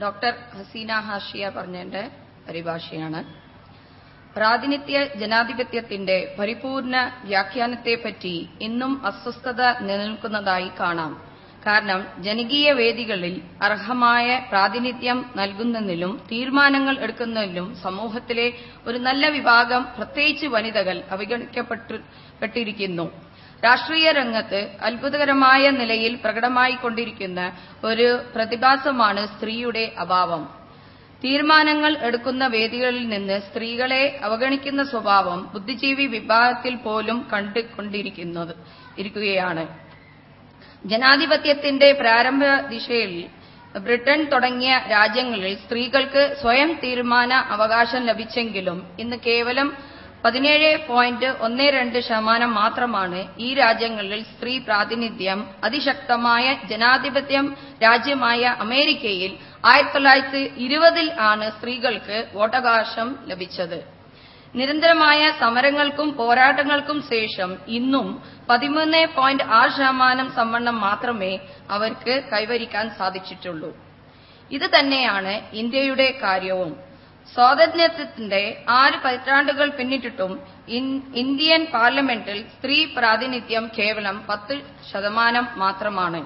Doctor Hasina ഹാഷിയ പറഞ്ഞതിന്റെ പരിഭാഷയാണ്. പ്രാതിനിധ്യ ജനാധിപത്യത്തിന്റെ പരിപൂർണ വ്യാഖ്യാനത്തെപ്പറ്റി ഇന്നും അസ്വസ്ഥത നിലനിൽക്കുന്നതായി കാണാം. കാരണം ജനകീയ വേദികളിൽ അർഹമായ പ്രാതിനിധ്യം നൽകുന്നതിലും തീരുമാനങ്ങൾ എടുക്കുന്നതിലും സമൂഹത്തിലെ ഒരു നല്ല വിഭാഗം, പ്രത്യേകിച്ച് വനിതകൾ, അവഗണിക്കപ്പെട്ടിരിക്കുന്നു. രാഷ്ട്രീയ രംഗത്ത് അത്ഭുതകരമായ നിലയിൽ പ്രകടമായിക്കൊണ്ടിരിക്കുന്ന ഒരു പ്രതിഭാസമാണ് സ്ത്രീയുടെ അഭാവം. തീരുമാനങ്ങൾ എടുക്കുന്ന വേദികളിൽ നിന്ന് സ്ത്രീകളെ അവഗണിക്കുന്ന സ്വഭാവം ബുദ്ധിജീവി വിഭാഗത്തിൽ പോലും കണ്ടുകൊണ്ടിരിക്കുകയാണ്. ജനാധിപത്യത്തിന്റെ പ്രാരംഭ ദിശയിൽ ബ്രിട്ടൻ തുടങ്ങിയ രാജ്യങ്ങളിൽ സ്ത്രീകൾക്ക് സ്വയം തീരുമാന അവകാശം ലഭിച്ചെങ്കിലും ഇന്ന് കേവലം 17.12% മാത്രമാണ് ഈ രാജ്യങ്ങളിൽ സ്ത്രീ പ്രാതിനിധ്യം. അതിശക്തമായ ജനാധിപത്യം രാജ്യമായ അമേരിക്കയിൽ 1920 ആണ് സ്ത്രീകൾക്ക് വോട്ടവകാശം ലഭിച്ചത്. നിരന്തരമായ സമരങ്ങൾക്കും പോരാട്ടങ്ങൾക്കും ശേഷം ഇന്നും 13.6% സംവരണം മാത്രമേ അവർക്ക് കൈവരിക്കാൻ സാധിച്ചിട്ടുള്ളൂ. ഇത് തന്നെയാണ് ഇന്ത്യയുടെ കാര്യവും. സ്വാതന്ത്ര്യത്തിന്റെ 6 പതിറ്റാണ്ടുകൾ പിന്നിട്ടിട്ടും ഇന്ത്യൻ പാർലമെന്റിൽ സ്ത്രീ പ്രാതിനിധ്യം കേവലം 10% മാത്രമാണ്.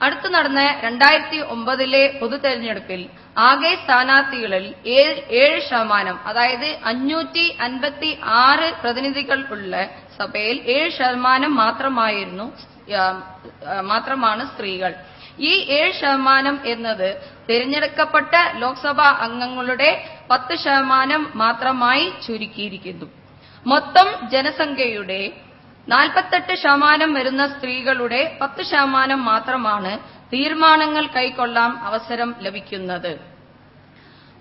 അടുത്തു നടന്ന 2009 പൊതുതെരഞ്ഞെടുപ്പിൽ ആകെ സ്ഥാനാർത്ഥികളിൽ 7%, അതായത് 556 പ്രതിനിധികൾ ഉള്ള സഭയിൽ 7% മാത്രമാണ് സ്ത്രീകൾ. ഈ 7% എന്നത് തിരഞ്ഞെടുക്കപ്പെട്ട ലോക്സഭാ അംഗങ്ങളുടെ 10% മാത്രമായി ചുരുക്കിയിരിക്കുന്നു. മൊത്തം ജനസംഖ്യയുടെ 48% വരുന്ന സ്ത്രീകളുടെ 10% മാത്രമാണ് തീരുമാനങ്ങൾ കൈക്കൊള്ളാൻ അവസരം ലഭിക്കുന്നത്.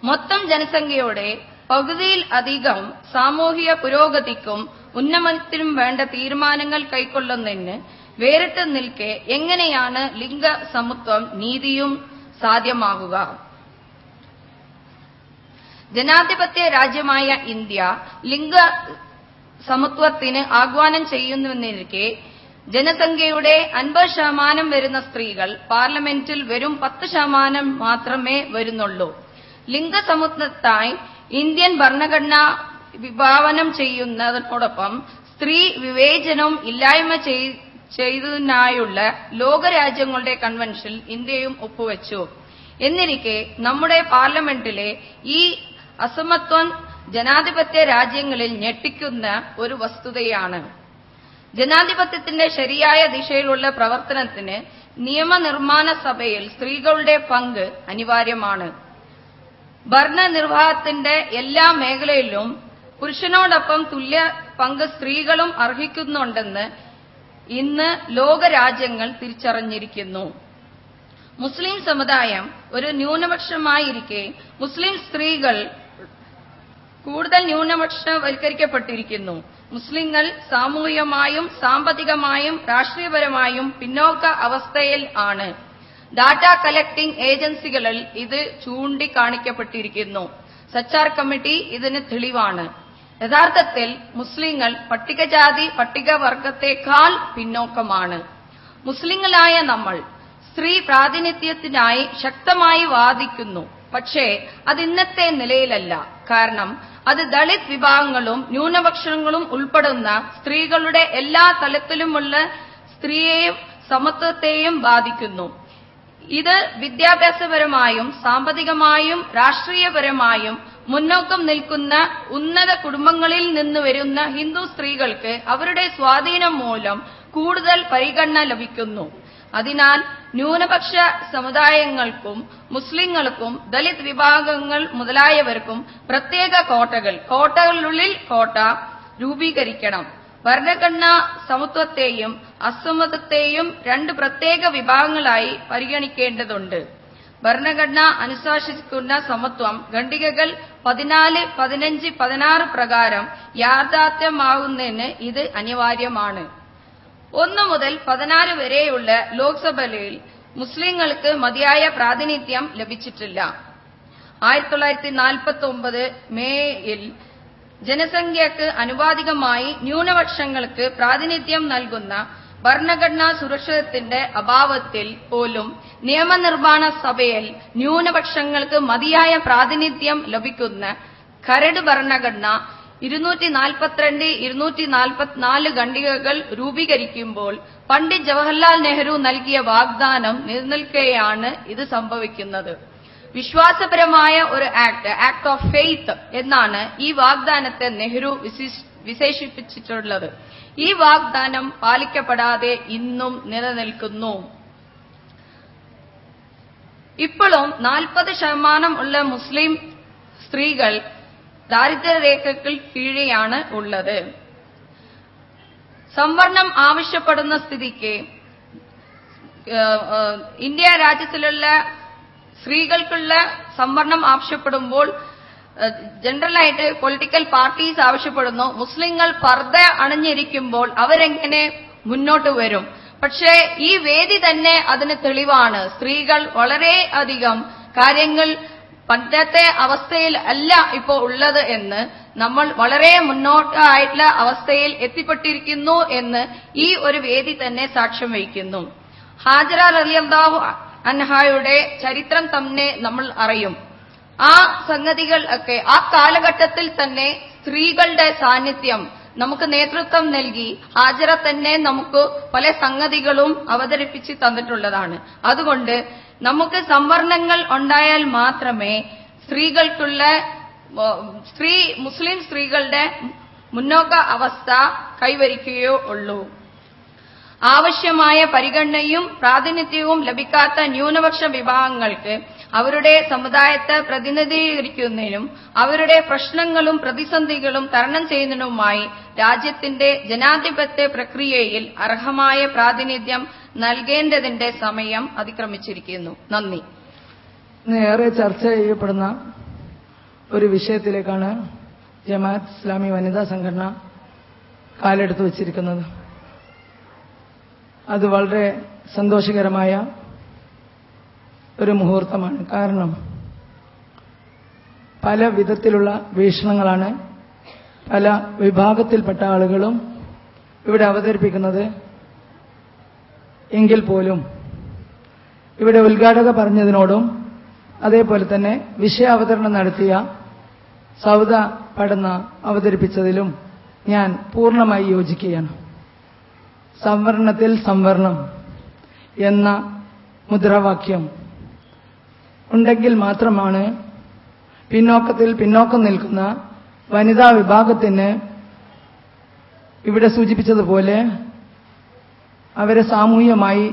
മൊത്തം ജനസംഖ്യയുടെ പകുതിയിൽ അധികം സാമൂഹിക പുരോഗതിക്കും ഉന്നമനത്തിനും വേണ്ട തീരുമാനങ്ങൾ കൈക്കൊള്ളുന്നതിന് വേറിട്ട് നിൽക്കെ എങ്ങനെയാണ് ലിംഗ സമത്വം നീതിയും സാധ്യമാകുക? ജനാധിപത്യ രാജ്യമായ ഇന്ത്യ ലിംഗ സമത്വത്തിന് ആഹ്വാനം ചെയ്യുന്നുവെന്നിരിക്കെ ജനസംഖ്യയുടെ 50% വരുന്ന സ്ത്രീകൾ പാർലമെന്റിൽ വെറും 10% മാത്രമേ വരുന്നുള്ളൂ. ലിംഗസമത്വത്തിനായി ഇന്ത്യൻ ഭരണഘടന വിഭാവനം ചെയ്യുന്നതിനോടൊപ്പം സ്ത്രീ വിവേചനവും ഇല്ലായ്മ ചെയ്തതിനായുള്ള ലോകരാജ്യങ്ങളുടെ കൺവെൻഷനിൽ ഇന്ത്യയും ഒപ്പുവെച്ചു. എന്നിരിക്കെ നമ്മുടെ പാർലമെന്റിലെ ഈ അസമത്വം ജനാധിപത്യ രാജ്യങ്ങളിൽ ഞെട്ടിക്കുന്ന ഒരു വസ്തുതയാണ്. ജനാധിപത്യത്തിന്റെ ശരിയായ ദിശയിലുള്ള പ്രവർത്തനത്തിന് നിയമനിർമ്മാണ സഭയിൽ സ്ത്രീകളുടെ പങ്ക് അനിവാര്യമാണ്. ഭരണനിർവഹണത്തിന്റെ എല്ലാ മേഖലയിലും പുരുഷനോടൊപ്പം തുല്യ പങ്ക് സ്ത്രീകളും അർഹിക്കുന്നുണ്ടെന്ന് ഇന്ന് ലോകരാജ്യങ്ങൾ തിരിച്ചറിഞ്ഞിരിക്കുന്നു. മുസ്ലിം സമുദായം ഒരു ന്യൂനപക്ഷമായിരിക്കെ മുസ്ലിം സ്ത്രീകൾ കൂടുതൽ ന്യൂനപക്ഷവൽക്കരിക്കപ്പെട്ടിരിക്കുന്നു. മുസ്ലിങ്ങൾ സാമൂഹികമായും സാമ്പത്തികമായും രാഷ്ട്രീയപരമായും പിന്നോക്ക അവസ്ഥയിൽ ആണ്. ഡാറ്റ കളക്ടിംഗ് ഏജൻസികളിൽ ഇത് ചൂണ്ടിക്കാണിക്കപ്പെട്ടിരിക്കുന്നു. സച്ചാർ കമ്മിറ്റി ഇതിന് തെളിവാണ്. യഥാർത്ഥത്തിൽ മുസ്ലിങ്ങൾ പട്ടികജാതി പട്ടികവർഗത്തെക്കാൾ പിന്നോക്കമാണ്. മുസ്ലിങ്ങളായ നമ്മൾ സ്ത്രീ പ്രാതിനിധ്യത്തിനായി ശക്തമായി വാദിക്കുന്നു. പക്ഷേ അത് ഇന്നത്തെ നിലയിലല്ല. കാരണം അത് ദളിത് വിഭാഗങ്ങളും ന്യൂനപക്ഷങ്ങളും ഉൾപ്പെടുന്ന സ്ത്രീകളുടെ എല്ലാ തലത്തിലുമുള്ള സ്ത്രീയെയും സമത്വത്തെയും ബാധിക്കുന്നു. ഇത് വിദ്യാഭ്യാസപരമായും സാമ്പത്തികമായും രാഷ്ട്രീയപരമായും മുന്നോക്കം നിൽക്കുന്ന ഉന്നത കുടുംബങ്ങളിൽ നിന്ന് വരുന്ന ഹിന്ദു സ്ത്രീകൾക്ക് അവരുടെ സ്വാധീനം മൂലം കൂടുതൽ പരിഗണന ലഭിക്കുന്നു. അതിനാൽ ന്യൂനപക്ഷ സമുദായങ്ങൾക്കും മുസ്ലിങ്ങൾക്കും ദളിത് വിഭാഗങ്ങൾ മുതലായവർക്കും പ്രത്യേക കോട്ടകളുള്ളിൽ കോട്ട രൂപീകരിക്കണം. ഭരണഘടനാ സമത്വത്തെയും അസമത്വത്തെയും 2 പ്രത്യേക വിഭാഗങ്ങളായി പരിഗണിക്കേണ്ടതുണ്ട്. ഭരണഘടന അനുശാസിക്കുന്ന സമത്വം ഖണ്ഡികകൾ 14, 15, 16 പ്രകാരം യാഥാർത്ഥ്യമാകുന്നതിന് ഇത് അനിവാര്യമാണ്. 1 മുതൽ 16 വരെയുള്ള ലോക്സഭയിൽ മുസ്ലിങ്ങൾക്ക് മതിയായ പ്രാതിനിധ്യം ലഭിച്ചിട്ടില്ല. 1949 മേയിൽ ജനസംഖ്യക്ക് അനുപാതികമായി ന്യൂനപക്ഷങ്ങൾക്ക് പ്രാതിനിധ്യം നൽകുന്ന ഭരണഘടനാ സുരക്ഷിതത്തിന്റെ അഭാവത്തിൽ പോലും നിയമനിർമ്മാണ സഭയിൽ ന്യൂനപക്ഷങ്ങൾക്ക് മതിയായ പ്രാതിനിധ്യം ലഭിക്കുന്ന കരട് ഭരണഘടന 242, 244 ഖണ്ഡികകൾ രൂപീകരിക്കുമ്പോൾ പണ്ഡിറ്റ് ജവഹർലാൽ നെഹ്റു നൽകിയ വാഗ്ദാനം നിലനിൽക്കെയാണ് ഇത് സംഭവിക്കുന്നത്. വിശ്വാസപരമായ ഒരു ആക്ട് ഓഫ് ഫെയ്ത്ത് എന്നാണ് ഈ വാഗ്ദാനത്തെ നെഹ്റു വിശേഷിപ്പിച്ചിട്ടുള്ളത്. ഈ വാഗ്ദാനം പാലിക്കപ്പെടാതെ ഇന്നും നിലനിൽക്കുന്നു. ഇപ്പോഴും 40% ഉള്ള മുസ്ലിം സ്ത്രീകൾ ദാരിദ്ര്യരേഖയ്ക്ക് കീഴെയാണ് ഉള്ളത്. സംവരണം ആവശ്യപ്പെടുന്ന സ്ഥിതിക്ക് ഇന്ത്യ രാജ്യത്തിലുള്ള സ്ത്രീകൾക്കുള്ള സംവരണം ആവശ്യപ്പെടുമ്പോൾ ജനറലായിട്ട് പൊളിറ്റിക്കൽ പാർട്ടീസ് ആവശ്യപ്പെടുന്നു. മുസ്ലിങ്ങൾ പർദ്ദ അണിഞ്ഞിരിക്കുമ്പോൾ അവരെങ്ങനെ മുന്നോട്ട് വരും? പക്ഷേ ഈ വേദി തന്നെ അതിന് തെളിവാണ്. സ്ത്രീകൾ വളരെയധികം കാര്യങ്ങൾ പണ്ടത്തെ അവസ്ഥയിൽ അല്ല ഇപ്പോൾ ഉള്ളത് എന്ന്, നമ്മൾ വളരെ മുന്നോട്ടായിട്ടുള്ള അവസ്ഥയിൽ എത്തിപ്പെട്ടിരിക്കുന്നു എന്ന് ഈ ഒരു വേദി തന്നെ സാക്ഷ്യം വഹിക്കുന്നു. ഹാജറ റളിയല്ലാഹു അൻഹയുടെ ചരിത്രം തന്നെ നമ്മൾ അറിയും. ആ സംഗതികൾ ഒക്കെ ആ കാലഘട്ടത്തിൽ തന്നെ സ്ത്രീകളുടെ സാന്നിധ്യം നമുക്ക് നേതൃത്വം നൽകി ഹാജറ തന്നെ നമുക്ക് പല സംഗതികളും അവതരിപ്പിച്ച് തന്നിട്ടുള്ളതാണ്. അതുകൊണ്ട് നമുക്ക് സംവരണങ്ങൾ ഉണ്ടായാൽ മാത്രമേ മുസ്ലിം സ്ത്രീകളുടെ മുന്നോക്ക അവസ്ഥ കൈവരിക്കുകയോ ഉള്ളൂ. ആവശ്യമായ പരിഗണനയും പ്രാതിനിധ്യവും ലഭിക്കാത്ത ന്യൂനപക്ഷ വിഭാഗങ്ങൾക്ക് അവരുടെ സമുദായത്തെ പ്രതിനിധീകരിക്കുന്നതിനും അവരുടെ പ്രശ്നങ്ങളും പ്രതിസന്ധികളും തരണം ചെയ്യുന്നതിനുമായി രാജ്യത്തിന്റെ ജനാധിപത്യ പ്രക്രിയയിൽ അർഹമായ പ്രാതിനിധ്യം നൽകേണ്ടതിന്റെ സമയം അതിക്രമിച്ചിരിക്കുന്നു. നന്ദി. ഏറെ ചർച്ച ചെയ്യപ്പെടുന്ന ഒരു വിഷയത്തിലേക്കാണ് ജമാഅത്ത് ഇസ്ലാമി വനിതാ സംഘടന കാലെടുത്തു വച്ചിരിക്കുന്നത്. അത് വളരെ സന്തോഷകരമായ ഒരു മുഹൂർത്തമാണ്. കാരണം പല വിധത്തിലുള്ള വീക്ഷണങ്ങളാണ് പല വിഭാഗത്തിൽപ്പെട്ട ആളുകളും ഇവിടെ അവതരിപ്പിക്കുന്നത്. എങ്കിൽ പോലും ഇവിടെ ഉദ്ഘാടക പറഞ്ഞതിനോടും അതേപോലെ തന്നെ വിഷയാവതരണം നടത്തിയ സൗദ പടന്ന അവതരിപ്പിച്ചതിലും ഞാൻ പൂർണ്ണമായി യോജിക്കുകയാണ്. സംവരണത്തിൽ സംവരണം എന്ന മുദ്രാവാക്യം ഉണ്ടെങ്കിൽ മാത്രമാണ് പിന്നോക്കം നിൽക്കുന്ന വനിതാ വിഭാഗത്തിന് ഇവിടെ സൂചിപ്പിച്ചതുപോലെ അവരെ സാമൂഹികമായി,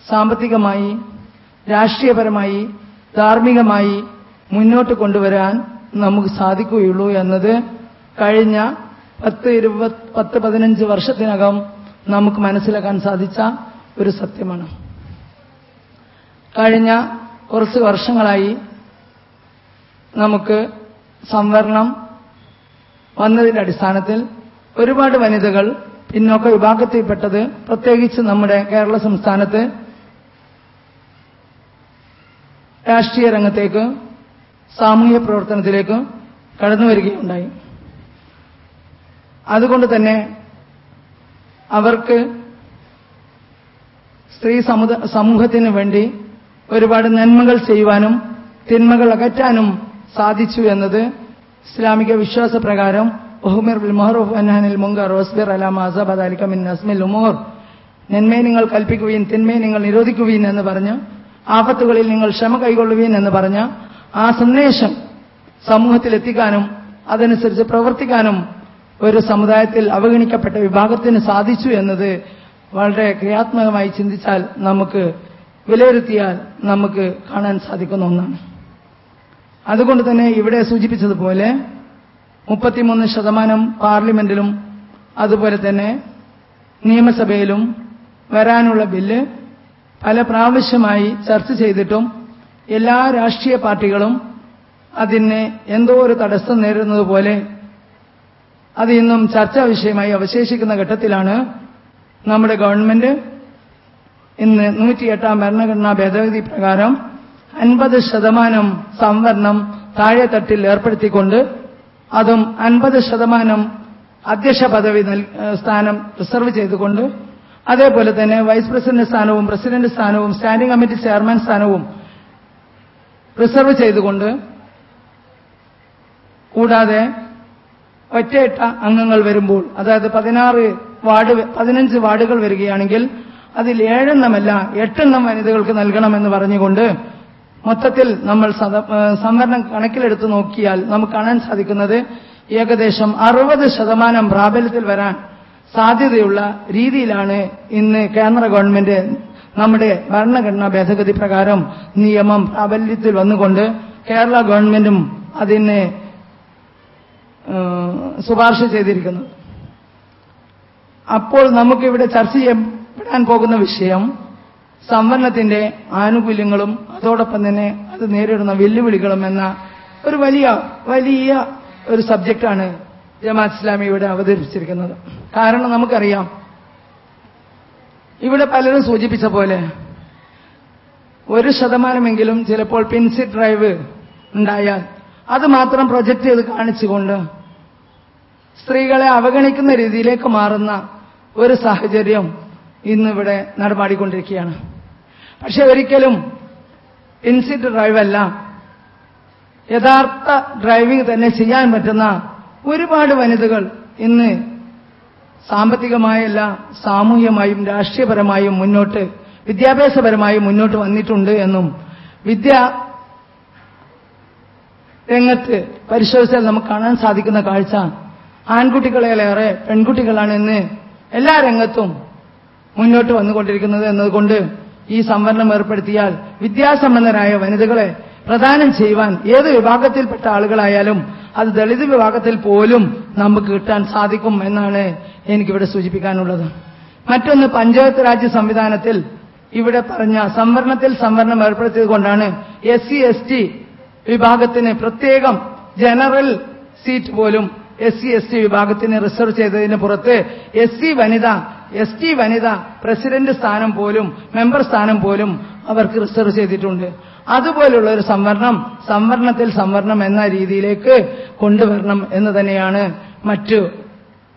സാമ്പത്തികമായി, രാഷ്ട്രീയപരമായി, ധാർമ്മികമായി മുന്നോട്ട് കൊണ്ടുവരാൻ നമുക്ക് സാധിക്കുകയുള്ളൂ എന്നത് കഴിഞ്ഞ 10-15 വർഷത്തിനകം നമുക്ക് മനസ്സിലാക്കാൻ സാധിച്ച ഒരു സത്യമാണ്. കഴിഞ്ഞ കുറച്ച് വർഷങ്ങളായി നമുക്ക് സംവരണം വന്നതിന്റെ അടിസ്ഥാനത്തിൽ ഒരുപാട് വനിതകൾ പിന്നോക്ക വിഭാഗത്തിൽപ്പെട്ടത് പ്രത്യേകിച്ച് നമ്മുടെ കേരള സംസ്ഥാനത്ത് രാഷ്ട്രീയ രംഗത്തേക്ക്, സാമൂഹ്യ പ്രവർത്തനത്തിലേക്ക് കടന്നു വരികയുണ്ടായി. അതുകൊണ്ട് തന്നെ അവർക്ക് സ്ത്രീ സമൂഹത്തിന് വേണ്ടി ഒരുപാട് നന്മകൾ ചെയ്യുവാനും തിന്മകൾ അകറ്റാനും സാധിച്ചു എന്നത് ഇസ്ലാമിക വിശ്വാസപ്രകാരം ഉഹ്മിർ ബിൽ മഅറൂഫ് വനഹ്നിൽ മുൻകർ വസ്ബിർ അലാ മാ അസബ ദാലിക മിൻ അസ്മിൽ ഉമൂർ, നന്മയെ നിങ്ങൾ കൽപ്പിക്കുകയും തിന്മയെ നിങ്ങൾ നിരോധിക്കുകയും എന്ന് പറഞ്ഞ് ആപത്തുകളിൽ നിങ്ങൾ ക്ഷമ കൈകൊള്ളുവീൻ എന്ന് പറഞ്ഞ ആ സന്ദേശം സമൂഹത്തിൽ എത്തിക്കാനും അതനുസരിച്ച് പ്രവർത്തിക്കാനും ഒരു സമുദായത്തിൽ അവഗണിക്കപ്പെട്ട വിഭാഗത്തിന് സാധിച്ചു എന്നത് വളരെ ക്രിയാത്മകമായി ചിന്തിച്ചാൽ, നമുക്ക് വിലയിരുത്തിയാൽ നമുക്ക് കാണാൻ സാധിക്കുന്ന ഒന്നാണ്. അതുകൊണ്ട് തന്നെ ഇവിടെ സൂചിപ്പിച്ചതുപോലെ 33% പാർലമെന്റിലും അതുപോലെ തന്നെ നിയമസഭയിലും വരാനുള്ള ബില്ല് പല പ്രാവശ്യമായി ചർച്ച ചെയ്തിട്ടും എല്ലാ രാഷ്ട്രീയ പാർട്ടികളും അതിന് എന്തോ ഒരു തടസ്സം നേരിടുന്നത് പോലെ അത് ഇന്നും ചർച്ചാ വിഷയമായി അവശേഷിക്കുന്ന ഘട്ടത്തിലാണ് നമ്മുടെ ഗവൺമെന്റ് ഇന്ന് 108ാം ഭരണഘടനാ ഭേദഗതി പ്രകാരം 50% സംവരണം താഴെത്തട്ടിൽ ഏർപ്പെടുത്തിക്കൊണ്ട് അതും 50% അധ്യക്ഷ പദവി സ്ഥാനം റിസർവ് ചെയ്തുകൊണ്ട് അതേപോലെ തന്നെ വൈസ് പ്രസിഡന്റ് സ്ഥാനവും പ്രസിഡന്റ് സ്ഥാനവും സ്റ്റാൻഡിംഗ് കമ്മിറ്റി ചെയർമാൻ സ്ഥാനവും റിസർവ് ചെയ്തുകൊണ്ട്, കൂടാതെ ഒറ്റയിട്ട അംഗങ്ങൾ വരുമ്പോൾ, അതായത് 15 വാർഡുകൾ വരികയാണെങ്കിൽ അതിൽ 7 എണ്ണമല്ല 8 എണ്ണം വനിതകൾക്ക് നൽകണമെന്ന് പറഞ്ഞുകൊണ്ട് മൊത്തത്തിൽ നമ്മൾ സംവരണം കണക്കിലെടുത്ത് നോക്കിയാൽ നമുക്ക് കാണാൻ സാധിക്കുന്നത് ഏകദേശം 60% പ്രാബല്യത്തിൽ വരാൻ സാധ്യതയുള്ള രീതിയിലാണ് ഇന്ന് കേന്ദ്ര ഗവൺമെന്റ് നമ്മുടെ ഭരണഘടനാ ഭേദഗതി പ്രകാരം നിയമം പ്രാബല്യത്തിൽ വന്നുകൊണ്ട് കേരള ഗവൺമെന്റും അതിന് ശുപാർശ ചെയ്തിരിക്കുന്നത്. അപ്പോൾ നമുക്കിവിടെ ചർച്ച ചെയ്യപ്പെടാൻ പോകുന്ന വിഷയം സംവരണത്തിന്റെ ആനുകൂല്യങ്ങളും അതോടൊപ്പം തന്നെ അത് നേരിടുന്ന വെല്ലുവിളികളും എന്ന ഒരു വലിയ ഒരു സബ്ജക്റ്റാണ് ജമാഅത്ത് ഇസ്ലാമി ഇവിടെ അവതരിപ്പിച്ചിരിക്കുന്നത്. കാരണം നമുക്കറിയാം, ഇവിടെ പലരും സൂചിപ്പിച്ച പോലെ 1% ചിലപ്പോൾ പിൻസി ഡ്രൈവ് ഉണ്ടായാൽ അത് മാത്രം പ്രൊജക്റ്റ് ചെയ്ത് കാണിച്ചുകൊണ്ട് സ്ത്രീകളെ അവഗണിക്കുന്ന രീതിയിലേക്ക് മാറുന്ന ഒരു സാഹചര്യം ഇന്നിവിടെ നടമാടിക്കൊണ്ടിരിക്കുകയാണ്. പക്ഷെ ഒരിക്കലും പിൻസീറ്റ് ഡ്രൈവ് അല്ല, യഥാർത്ഥ ഡ്രൈവിംഗ് തന്നെ ചെയ്യാൻ പറ്റുന്ന ഒരുപാട് വനിതകൾ ഇന്ന് സാമ്പത്തികമായല്ല സാമൂഹ്യമായും രാഷ്ട്രീയപരമായും വിദ്യാഭ്യാസപരമായും മുന്നോട്ട് വന്നിട്ടുണ്ട് എന്നും വിദ്യാ രംഗത്ത് പരിശോധിച്ചാൽ നമുക്ക് കാണാൻ സാധിക്കുന്ന കാഴ്ച ആൺകുട്ടികളേറെ പെൺകുട്ടികളാണ് ഇന്ന് എല്ലാ രംഗത്തും മുന്നോട്ട് വന്നുകൊണ്ടിരിക്കുന്നത് എന്നതുകൊണ്ട് ഈ സംവരണം ഏർപ്പെടുത്തിയാൽ വിദ്യാസമ്പന്നരായ വനിതകളെ പ്രദാനം ചെയ്യുവാൻ ഏത് വിഭാഗത്തിൽപ്പെട്ട ആളുകളായാലും അത് ദളിത് വിഭാഗത്തിൽ പോലും നമുക്ക് കിട്ടാൻ സാധിക്കും എന്നാണ് എനിക്കിവിടെ സൂചിപ്പിക്കാനുള്ളത്. മറ്റൊന്ന്, പഞ്ചായത്ത് രാജ് സംവിധാനത്തിൽ ഇവിടെ പറഞ്ഞ സംവരണം ഏർപ്പെടുത്തിയതുകൊണ്ടാണ് SC/ST വിഭാഗത്തിന് പ്രത്യേകം ജനറൽ സീറ്റ് പോലും SC/ST വിഭാഗത്തിന് റിസർവ് ചെയ്തതിന് പുറത്ത് ST വനിത പ്രസിഡന്റ് സ്ഥാനം പോലും മെമ്പർ സ്ഥാനം പോലും അവർക്ക് റിസർവ് ചെയ്തിട്ടുണ്ട്. അതുപോലുള്ള ഒരു സംവരണത്തിൽ സംവരണം എന്ന രീതിയിലേക്ക് കൊണ്ടുവരണം എന്ന് തന്നെയാണ് മറ്റു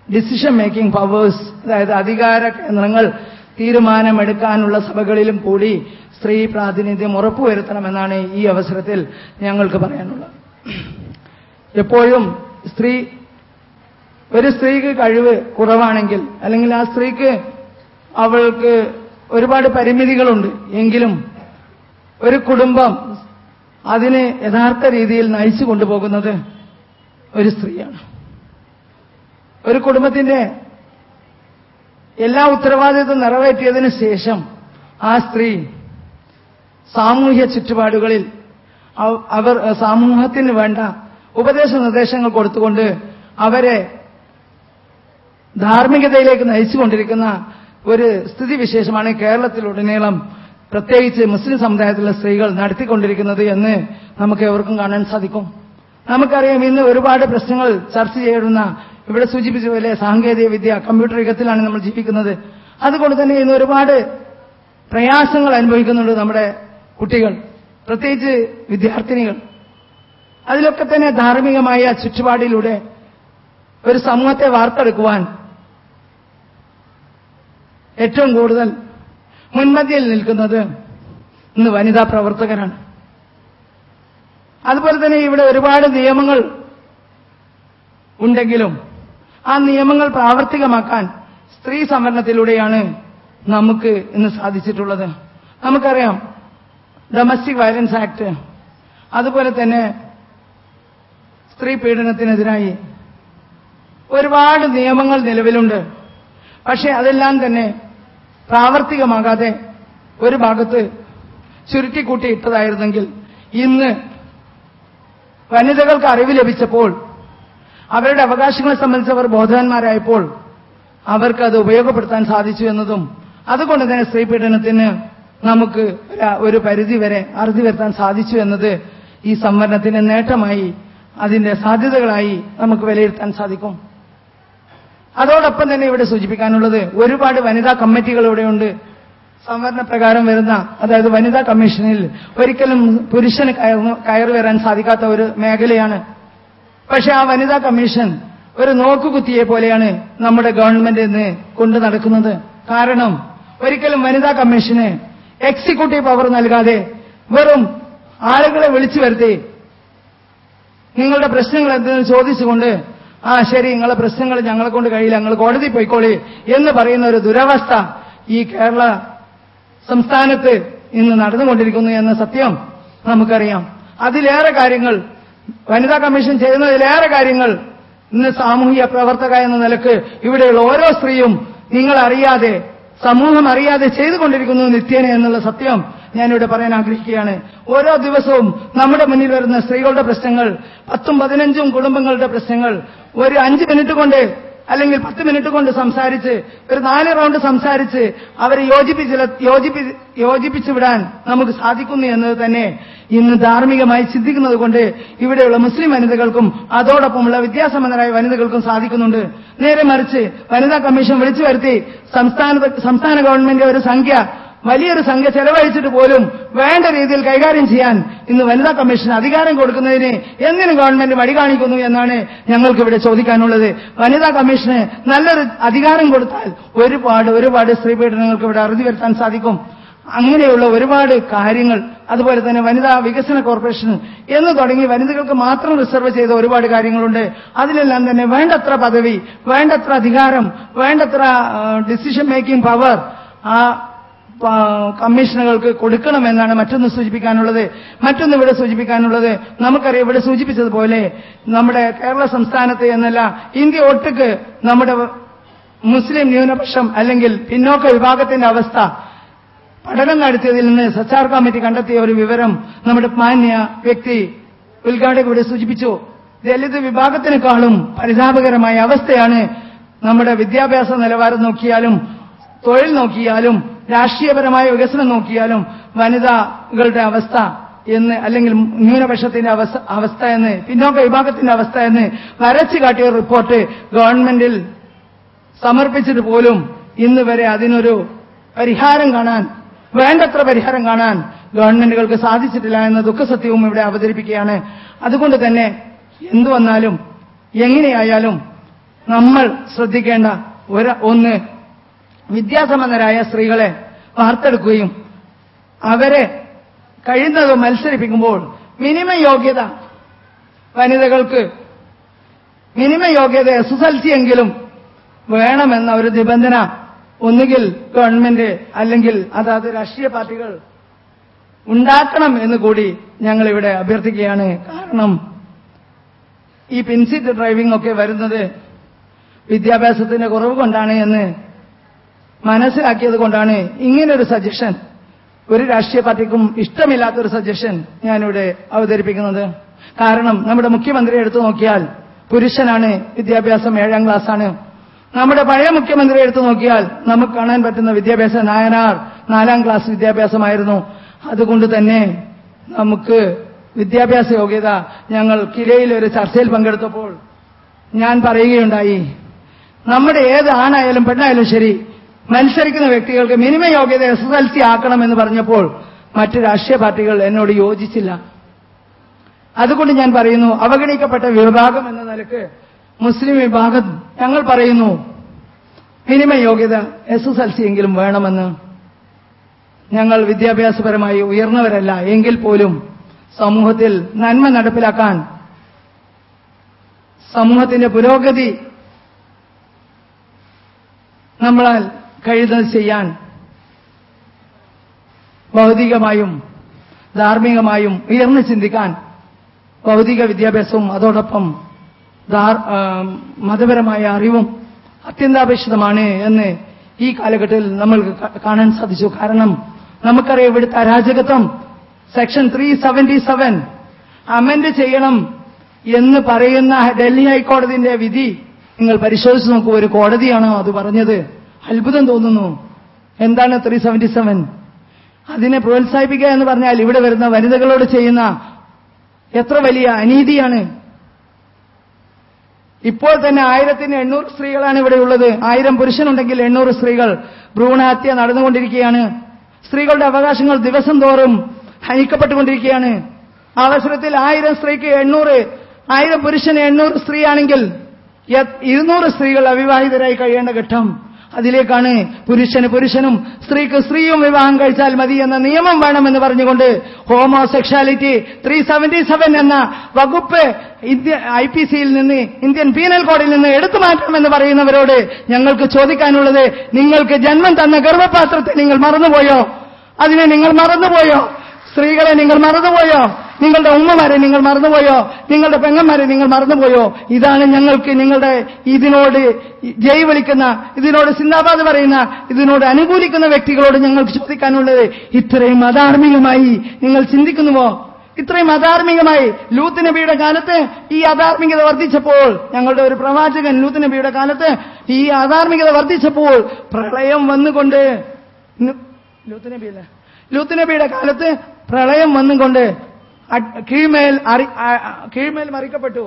ഡിസിഷൻ മേക്കിംഗ് പവേഴ്സ്, അതായത് അധികാര കേന്ദ്രങ്ങൾ തീരുമാനമെടുക്കാനുള്ള സഭകളിലും കൂടി സ്ത്രീ പ്രാതിനിധ്യം ഉറപ്പുവരുത്തണമെന്നാണ് ഈ അവസരത്തിൽ ഞങ്ങൾക്ക് പറയാനുള്ളത്. എപ്പോഴും ഒരു സ്ത്രീക്ക് കഴിവ് കുറവാണെങ്കിൽ, അല്ലെങ്കിൽ ആ സ്ത്രീക്ക് അവൾക്ക് ഒരുപാട് പരിമിതികളുണ്ട് എങ്കിലും ഒരു കുടുംബം അതിന് യഥാർത്ഥ രീതിയിൽ നയിച്ചു കൊണ്ടുപോകുന്നത് ഒരു സ്ത്രീയാണ്. ഒരു കുടുംബത്തിന്റെ എല്ലാ ഉത്തരവാദിത്വം നിറവേറ്റിയതിനു ശേഷം ആ സ്ത്രീ സാമൂഹ്യ ചുറ്റുപാടുകളിൽ അവർ സമൂഹത്തിന് വേണ്ട ഉപദേശ നിർദ്ദേശങ്ങൾ കൊടുത്തുകൊണ്ട് അവരെ ധാർമ്മികതയിലേക്ക് നയിച്ചുകൊണ്ടിരിക്കുന്ന ഒരു സ്ഥിതിവിശേഷമാണ് കേരളത്തിലുടനീളം പ്രത്യേകിച്ച് മുസ്ലിം സമുദായത്തിലുള്ള സ്ത്രീകൾ നടത്തിക്കൊണ്ടിരിക്കുന്നത് എന്ന് നമുക്ക് എവർക്കും കാണാൻ സാധിക്കും. നമുക്കറിയാം, ഇന്ന് ഒരുപാട് പ്രശ്നങ്ങൾ ചർച്ച ചെയ്യുന്ന, ഇവിടെ സൂചിപ്പിച്ച പോലെ സാങ്കേതിക വിദ്യ, കമ്പ്യൂട്ടർ യുഗത്തിലാണ് നമ്മൾ ജീവിക്കുന്നത്. അതുകൊണ്ട് തന്നെ ഇന്ന് ഒരുപാട് പ്രയാസങ്ങൾ അനുഭവിക്കുന്നുണ്ട് നമ്മുടെ കുട്ടികൾ, പ്രത്യേകിച്ച് വിദ്യാർത്ഥിനികൾ. അതിലൊക്കെ തന്നെ ധാർമ്മികമായ ചുറ്റുപാടിലൂടെ ഒരു സമൂഹത്തെ വാർത്തെടുക്കുവാൻ ഏറ്റവും കൂടുതൽ മുൻപന്തിയിൽ നിൽക്കുന്നത് ഇന്ന് വനിതാ പ്രവർത്തകരാണ്. അതുപോലെ തന്നെ ഇവിടെ ഒരുപാട് നിയമങ്ങൾ ഉണ്ടെങ്കിലും ആ നിയമങ്ങൾ പ്രാവർത്തികമാക്കാൻ സ്ത്രീ സംവരണത്തിലൂടെയാണ് നമുക്ക് ഇന്ന് സാധിച്ചിട്ടുള്ളത്. നമുക്കറിയാം, ഡൊമസ്റ്റിക് വയലൻസ് ആക്ട്, അതുപോലെ തന്നെ സ്ത്രീ പീഡനത്തിനെതിരായി ഒരുപാട് നിയമങ്ങൾ നിലവിലുണ്ട്. പക്ഷേ അതെല്ലാം തന്നെ പ്രാവർത്തികമാകാതെ ഒരു ഭാഗത്ത് ചുരുട്ടിക്കൂട്ടിയിട്ടതായിരുന്നെങ്കിൽ ഇന്ന് വനിതകൾക്ക് അറിവ് ലഭിച്ചപ്പോൾ, അവരുടെ അവകാശങ്ങളെ സംബന്ധിച്ച് അവർ ബോധവാന്മാരായപ്പോൾ അവർക്കത് ഉപയോഗപ്പെടുത്താൻ സാധിച്ചു എന്നതും, അതുകൊണ്ട് തന്നെ സ്ത്രീ പീഡനത്തിന് നമുക്ക് ഒരു പരിധിവരെ അറുതി വരുത്താൻ സാധിച്ചു എന്നത് ഈ സംവരണത്തിന്റെ നേട്ടമായി, അതിന്റെ സാധ്യതകളായി നമുക്ക് വിലയിരുത്താൻ സാധിക്കും. അതോടൊപ്പം തന്നെ ഇവിടെ സൂചിപ്പിക്കാനുള്ളത്, ഒരുപാട് വനിതാ കമ്മിറ്റികൾ ഇവിടെയുണ്ട്. സംവരണ പ്രകാരം വരുന്ന, അതായത് വനിതാ കമ്മീഷനിൽ ഒരിക്കലും പുരുഷന് കയറി വരാൻ സാധിക്കാത്ത ഒരു മേഖലയാണ്. പക്ഷെ ആ വനിതാ കമ്മീഷൻ ഒരു നോക്കുകുത്തിയെ പോലെയാണ് നമ്മുടെ ഗവൺമെന്റ് ഇന്ന് കൊണ്ടു നടക്കുന്നത്. കാരണം ഒരിക്കലും വനിതാ കമ്മീഷന് എക്സിക്യൂട്ടീവ് പവർ നൽകാതെ വെറും ആളുകളെ വിളിച്ചു വരുത്തി നിങ്ങളുടെ പ്രശ്നങ്ങൾ എന്തെന്ന് ചോദിച്ചുകൊണ്ട് ശരി, നിങ്ങളെ പ്രശ്നങ്ങൾ ഞങ്ങളെ കൊണ്ട് കഴിയില്ല, ഞങ്ങൾ കോടതി പോയിക്കോളി എന്ന് പറയുന്ന ഒരു ദുരവസ്ഥ ഈ കേരള സംസ്ഥാനത്ത് ഇന്ന് നടന്നുകൊണ്ടിരിക്കുന്നു എന്ന സത്യം നമുക്കറിയാം. അതിലേറെ കാര്യങ്ങൾ വനിതാ കമ്മീഷൻ ചെയ്യുന്നതിലേറെ കാര്യങ്ങൾ ഇന്ന് സാമൂഹിക പ്രവർത്തക എന്ന നിലക്ക് ഇവിടെയുള്ള ഓരോ സ്ത്രീയും നിങ്ങളറിയാതെ, സമൂഹം അറിയാതെ ചെയ്തുകൊണ്ടിരിക്കുന്നു നിത്യേന എന്നുള്ള സത്യം ഞാനിവിടെ പറയാൻ ആഗ്രഹിക്കുകയാണ്. ഓരോ ദിവസവും നമ്മുടെ മുന്നിൽ വരുന്ന സ്ത്രീകളുടെ പ്രശ്നങ്ങൾ, 10-15 കുടുംബങ്ങളുടെ പ്രശ്നങ്ങൾ ഒരു 5 മിനിറ്റ് കൊണ്ട് അല്ലെങ്കിൽ 10 മിനിറ്റ് കൊണ്ട് സംസാരിച്ച് ഒരു 4 റൗണ്ട് സംസാരിച്ച് അവരെ യോജിപ്പിച്ചു വിടാൻ നമുക്ക് സാധിക്കുന്നു എന്നത് തന്നെ ഇന്ന് ധാർമ്മികമായി ചിന്തിക്കുന്നത് കൊണ്ട് ഇവിടെയുള്ള മുസ്ലിം വനിതകൾക്കും അതോടൊപ്പമുള്ള വിദ്യാസമ്പന്നരായ വനിതകൾക്കും സാധിക്കുന്നുണ്ട്. നേരെ മറിച്ച് വനിതാ കമ്മീഷൻ വിളിച്ചു വരുത്തി സംസ്ഥാന ഗവൺമെന്റ് വലിയൊരു സംഖ്യ ചെലവഴിച്ചിട്ട് പോലും വേണ്ട രീതിയിൽ കൈകാര്യം ചെയ്യാൻ ഇന്ന് വനിതാ കമ്മീഷൻ അധികാരം കൊടുക്കുന്നതിന് എന്തിനു ഗവൺമെന്റ് മടി കാണിക്കുന്നു എന്നാണ് ഞങ്ങൾക്കിവിടെ ചോദിക്കാനുള്ളത്. വനിതാ കമ്മീഷന് നല്ലൊരു അധികാരം കൊടുത്താൽ ഒരുപാട് സ്ത്രീ പീഡനങ്ങൾക്ക് ഇവിടെ അറുതി വരുത്താൻ സാധിക്കും. അങ്ങനെയുള്ള ഒരുപാട് കാര്യങ്ങൾ, അതുപോലെ തന്നെ വനിതാ വികസന കോർപ്പറേഷൻ എന്ന് തുടങ്ങി വനിതകൾക്ക് മാത്രം റിസർവ് ചെയ്ത ഒരുപാട് കാര്യങ്ങളുണ്ട്. അതിലെല്ലാം തന്നെ വേണ്ടത്ര പദവി, വേണ്ടത്ര അധികാരം, വേണ്ടത്ര ഡിസിഷൻ മേക്കിംഗ് പവർ കമ്മീഷനുകൾക്ക് കൊടുക്കണമെന്നാണ് മറ്റൊന്ന് സൂചിപ്പിക്കാനുള്ളത്. ഇവിടെ സൂചിപ്പിക്കാനുള്ളത്, നമുക്കറിയാം, ഇവിടെ സൂചിപ്പിച്ചതുപോലെ നമ്മുടെ കേരള സംസ്ഥാനത്ത് എന്നല്ല ഇന്ത്യ ഒട്ടുക്ക് നമ്മുടെ മുസ്ലിം ന്യൂനപക്ഷം അല്ലെങ്കിൽ പിന്നോക്ക വിഭാഗത്തിന്റെ അവസ്ഥ പഠനം നടത്തിയതിൽ നിന്ന് സച്ചാർ കമ്മിറ്റി കണ്ടെത്തിയ ഒരു വിവരം നമ്മുടെ മാന്യ വ്യക്തി ഉദ്ഘാടകൻ ഇവിടെ സൂചിപ്പിച്ചു. ദലിത് വിഭാഗത്തിനേക്കാളും പരിതാപകരമായ അവസ്ഥയാണ് നമ്മുടെ വിദ്യാഭ്യാസ നിലവാരം നോക്കിയാലും, തൊഴിൽ നോക്കിയാലും, രാഷ്ട്രീയപരമായ വികസനം നോക്കിയാലും വനിതകളുടെ അവസ്ഥ എന്ന്, അല്ലെങ്കിൽ ന്യൂനപക്ഷത്തിന്റെ അവസ്ഥ എന്ന്, പിന്നോക്ക വിഭാഗത്തിന്റെ അവസ്ഥ എന്ന് വരച്ചു കാട്ടിയ റിപ്പോർട്ട് ഗവൺമെന്റിൽ സമർപ്പിച്ചിട്ട് പോലും ഇന്ന് വരെ അതിനൊരു വേണ്ടത്ര പരിഹാരം കാണാൻ ഗവൺമെന്റുകൾക്ക് സാധിച്ചിട്ടില്ല എന്ന ദുഃഖസത്യവും ഇവിടെ അവതരിപ്പിക്കുകയാണ്. അതുകൊണ്ട് തന്നെ എന്തു വന്നാലും എങ്ങനെയായാലും നമ്മൾ ശ്രദ്ധിക്കേണ്ട ഒന്ന്, വിദ്യാസമ്പന്നരായ സ്ത്രീകളെ വാർത്തെടുക്കുകയും അവരെ കഴിയുന്നതും മത്സരിപ്പിക്കുമ്പോൾ മിനിമം യോഗ്യത വനിതകൾക്ക്, മിനിമം യോഗ്യത SSLC എങ്കിലും വേണമെന്ന ഒരു നിബന്ധന ഒന്നുകിൽ ഗവൺമെന്റ് അല്ലെങ്കിൽ അതാത് രാഷ്ട്രീയ പാർട്ടികൾ ഉണ്ടാക്കണം എന്ന് കൂടി ഞങ്ങളിവിടെ അഭ്യർത്ഥിക്കുകയാണ്. കാരണം ഈ പിൻസീറ്റ് ഡ്രൈവിംഗ് ഒക്കെ വരുന്നത് വിദ്യാഭ്യാസത്തിന്റെ കുറവ് കൊണ്ടാണ് എന്ന് മനസ്സിലാക്കിയത് കൊണ്ടാണ് ഇങ്ങനൊരു സജഷൻ, ഒരു രാഷ്ട്രീയ പാർട്ടിക്കും ഇഷ്ടമില്ലാത്തൊരു സജഷൻ ഞാനിവിടെ അവതരിപ്പിക്കുന്നത്. കാരണം നമ്മുടെ മുഖ്യമന്ത്രിയെ എടുത്തു നോക്കിയാൽ പുരുഷനാണ്, വിദ്യാഭ്യാസം 7ാം ക്ലാസ്സാണ്. നമ്മുടെ പഴയ മുഖ്യമന്ത്രിയെ എടുത്തു നോക്കിയാൽ നമുക്ക് കാണാൻ പറ്റുന്ന വിദ്യാഭ്യാസം നായനാർ 4ാം ക്ലാസ് വിദ്യാഭ്യാസമായിരുന്നു. അതുകൊണ്ട് തന്നെ നമുക്ക് വിദ്യാഭ്യാസ യോഗ്യത, ഞങ്ങൾ കിലയിൽ ഒരു ചർച്ചയിൽ പങ്കെടുത്തപ്പോൾ ഞാൻ പറയുകയുണ്ടായി, നമ്മുടെ ഏത് ആണായാലും പെണ്ണായാലും ശരി, മത്സരിക്കുന്ന വ്യക്തികൾക്ക് മിനിമം യോഗ്യത SSLC ആക്കണമെന്ന് പറഞ്ഞപ്പോൾ മറ്റ് രാഷ്ട്രീയ പാർട്ടികൾ എന്നോട് യോജിച്ചില്ല. അതുകൊണ്ട് ഞാൻ പറയുന്നു, അവഗണിക്കപ്പെട്ട വിഭാഗം എന്ന നിലക്ക് മുസ്ലിം വിഭാഗം ഞങ്ങൾ പറയുന്നു, മിനിമം യോഗ്യത SSLC എങ്കിലും വേണമെന്ന്. ഞങ്ങൾ വിദ്യാഭ്യാസപരമായി ഉയർന്നവരല്ല എങ്കിൽ പോലും സമൂഹത്തിൽ നന്മ നടപ്പിലാക്കാൻ, സമൂഹത്തിന്റെ പുരോഗതി നമ്മളാൽ കഴിയുന്നത് ചെയ്യാൻ ഭൗതികമായും ധാർമ്മികമായും ഉയർന്നു ചിന്തിക്കാൻ ഭൗതിക വിദ്യാഭ്യാസവും അതോടൊപ്പം മതപരമായ അറിവും അത്യന്താപേക്ഷിതമാണ് എന്ന് ഈ കാലഘട്ടത്തിൽ നമ്മൾക്ക് കാണാൻ സാധിച്ചു. കാരണം നമുക്കറിയാം, ഇവിടുത്തെ അരാജകത്വം സെക്ഷൻ 377 അമെൻഡ് ചെയ്യണം എന്ന് പറയുന്ന ഡൽഹി ഹൈക്കോടതിന്റെ വിധി നിങ്ങൾ പരിശോധിച്ചു നോക്കൂ. ഒരു കോടതിയാണോ അത് പറഞ്ഞത്? അത്ഭുതം തോന്നുന്നു. എന്താണ് 377? അതിനെ പ്രോത്സാഹിപ്പിക്കുക എന്ന് പറഞ്ഞാൽ ഇവിടെ വരുന്ന വനിതകളോട് ചെയ്യുന്ന എത്ര വലിയ അനീതിയാണ്. ഇപ്പോൾ തന്നെ 1800 സ്ത്രീകളാണ് ഇവിടെ ഉള്ളത്. 1000 പുരുഷനുണ്ടെങ്കിൽ 800 സ്ത്രീകൾ. ഭ്രൂണഹത്യ നടന്നുകൊണ്ടിരിക്കുകയാണ്. സ്ത്രീകളുടെ അവകാശങ്ങൾ ദിവസം തോറും ഹനിക്കപ്പെട്ടുകൊണ്ടിരിക്കുകയാണ്. അവസരത്തിൽ 1000 സ്ത്രീക്ക് 800, 1000 പുരുഷന് 800 സ്ത്രീയാണെങ്കിൽ 200 സ്ത്രീകൾ അവിവാഹിതരായി കഴിയേണ്ട ഘട്ടം. അതിലേക്കാണ് പുരുഷന് പുരുഷനും സ്ത്രീക്ക് സ്ത്രീയും വിവാഹം കഴിച്ചാൽ മതി എന്ന നിയമം വേണമെന്ന് പറഞ്ഞുകൊണ്ട് ഹോമോസെക്ഷാലിറ്റി 377 എന്ന വകുപ്പ് IPC-യിൽ നിന്ന്, ഇന്ത്യൻ പീനൽ കോഡിൽ നിന്ന് എടുത്തു മാറ്റണമെന്ന് പറയുന്നവരോട് ഞങ്ങൾക്ക് ചോദിക്കാനുള്ളത്, നിങ്ങൾക്ക് ജന്മം തന്ന ഗർഭപാത്രത്തെ നിങ്ങൾ മറന്നുപോയോ? അതിനെ നിങ്ങൾ മറന്നുപോയോ? സ്ത്രീകളെ നിങ്ങൾ മറന്നുപോയോ? നിങ്ങളുടെ ഉമ്മമാരെ നിങ്ങൾ മറന്നുപോയോ? നിങ്ങളുടെ പെങ്ങന്മാരെ നിങ്ങൾ മറന്നുപോയോ? ഇതാണ് ഞങ്ങൾക്ക് നിങ്ങളുടെ ഇതിനോട് ജയ് വിളിക്കുന്ന, ഇതിനോട് സിന്ദാബാദ് പറയുന്ന, ഇതിനോട് അനുകൂലിക്കുന്ന വ്യക്തികളോട് ഞങ്ങൾക്ക് ചോദിക്കാനുള്ളത്. ഇത്രയും അധാർമികമായി നിങ്ങൾ ചിന്തിക്കുന്നുവോ? ഇത്രയും അധാർമികമായി ലൂത്ത് നബിയുടെ കാലത്ത് ഈ അധാർമികത വർദ്ധിച്ചപ്പോൾ, ഞങ്ങളുടെ ഒരു പ്രവാചകൻ ലൂത്ത് നബിയുടെ കാലത്ത് ഈ അധാർമികത വർദ്ധിച്ചപ്പോൾ പ്രളയം വന്നുകൊണ്ട്, ലൂത്ത് നബിയുടെ കാലത്ത് പ്രളയം വന്നുകൊണ്ട് കീഴ്മേൽ മറിക്കപ്പെട്ടു,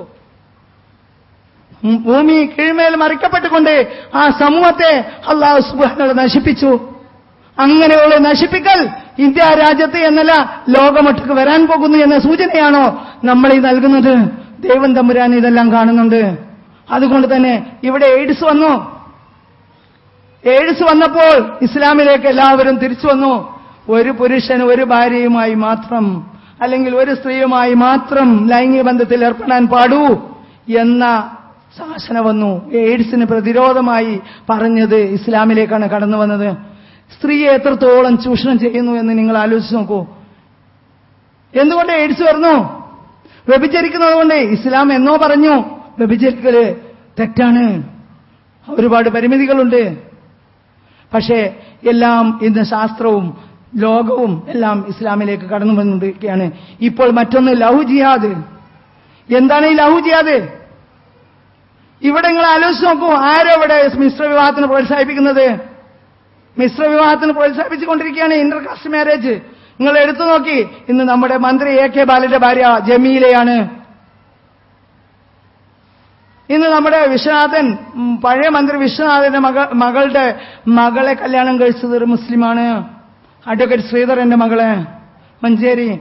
ഭൂമി കീഴ്മേൽ മറിക്കപ്പെട്ടുകൊണ്ട് ആ സമൂഹത്തെ അല്ലാഹു സുബ്ഹാനഹു നശിപ്പിച്ചു. അങ്ങനെയുള്ള നശിപ്പിക്കൽ ഇന്ത്യ രാജ്യത്ത് എന്നല്ല ലോകമൊട്ടുക്ക് വരാൻ പോകുന്നു എന്ന സൂചനയാണോ നമ്മൾ ഈ നൽകുന്നത്? ദൈവം തമ്പുരാൻ ഇതെല്ലാം കാണുന്നുണ്ട്. അതുകൊണ്ട് തന്നെ ഇവിടെ എയ്ഡ്സ് വന്നു. എയ്ഡ്സ് വന്നപ്പോൾ ഇസ്ലാമിലേക്ക് എല്ലാവരും തിരിച്ചു വന്നു. ഒരു പുരുഷന് ഒരു ഭാര്യയുമായി മാത്രം, അല്ലെങ്കിൽ ഒരു സ്ത്രീയുമായി മാത്രം ലൈംഗിക ബന്ധത്തിൽ ഏർപ്പെടാൻ പാടൂ എന്ന ശാസന വന്നു. എയ്ഡ്സിന് പ്രതിരോധമായി പറഞ്ഞത് ഇസ്ലാമിലേക്കാണ് കടന്നു വന്നത്. സ്ത്രീയെ എത്രത്തോളം ചൂഷണം ചെയ്യുന്നു എന്ന് നിങ്ങൾ ആലോചിച്ച് നോക്കൂ. എന്തുകൊണ്ട് എയ്ഡ്സ് വരുന്നു? വ്യഭിചരിക്കുന്നത് കൊണ്ട്. ഇസ്ലാം എന്നോ പറഞ്ഞു വ്യഭിചരിക്കല് തെറ്റാണ്, ഒരുപാട് പരിമിതികളുണ്ട്. പക്ഷേ എല്ലാം ഇന്ന് ശാസ്ത്രവും ലോകവും എല്ലാം ഇസ്ലാമിലേക്ക് കടന്നു വന്നിരിക്കുകയാണ്. ഇപ്പോൾ മറ്റൊന്ന് ലഹു ജിഹാദ്. എന്താണ് ഈ ലഹു ജിഹാദ്? ഇവിടെ നിങ്ങൾ ആലോചിച്ച് നോക്കൂ, ആരെവിടെ മിശ്ര വിവാഹത്തിന് പ്രോത്സാഹിപ്പിക്കുന്നത്? മിശ്ര വിവാഹത്തിന് പ്രോത്സാഹിപ്പിച്ചുകൊണ്ടിരിക്കുകയാണ്, ഇന്റർകാസ്റ്റ് മാരേജ്. നിങ്ങൾ എടുത്തു നോക്കി, ഇന്ന് നമ്മുടെ മന്ത്രി AK ബാലന്റെ ഭാര്യ ജമീലയാണ്. ഇന്ന് നമ്മുടെ വിശ്വനാഥൻ, പഴയ മന്ത്രി വിശ്വനാഥന്റെ മകളെ കല്യാണം കഴിച്ചത് ഒരു മുസ്ലിമാണ്, അഡ്വക്കേറ്റ് ശ്രീധരന്റെ മകളെ, മഞ്ചേരി.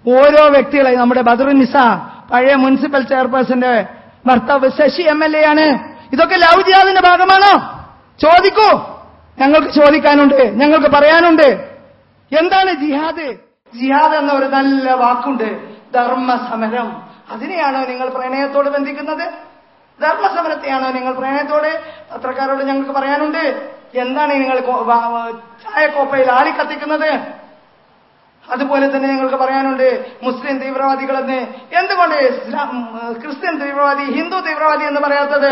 ഓരോ വ്യക്തികളെ, നമ്മുടെ ബദറുന്നിസ പഴയ മുനിസിപ്പൽ ചെയർപേഴ്സന്റെ ഭർത്താവ് ശശി MLA ആണ്. ഇതൊക്കെ ലവ് ജിഹാദിന്റെ ഭാഗമാണോ? ചോദിക്കൂ. ഞങ്ങൾക്ക് ചോദിക്കാനുണ്ട്, ഞങ്ങൾക്ക് പറയാനുണ്ട്. എന്താണ് ജിഹാദ്? ജിഹാദ് എന്ന ഒരു നല്ല വാക്കുണ്ട്, ധർമ്മസമരം. അതിനെയാണോ നിങ്ങൾ പ്രണയത്തോട് ബന്ധിക്കുന്നത്? ധർമ്മസമരത്തെയാണോ നിങ്ങൾ പ്രണയത്തോടെ? പത്രക്കാരോട് ഞങ്ങൾക്ക് പറയാനുണ്ട്, എന്താണ് നിങ്ങൾ ചായക്കോപ്പയിൽ ആളിക്കത്തിക്കുന്നത്? അതുപോലെ തന്നെ ഞങ്ങൾക്ക് പറയാനുണ്ട്, മുസ്ലിം തീവ്രവാദികളെന്ന് എന്തുകൊണ്ട് ക്രിസ്ത്യൻ തീവ്രവാദി, ഹിന്ദു തീവ്രവാദി എന്ന് പറയാത്തത്?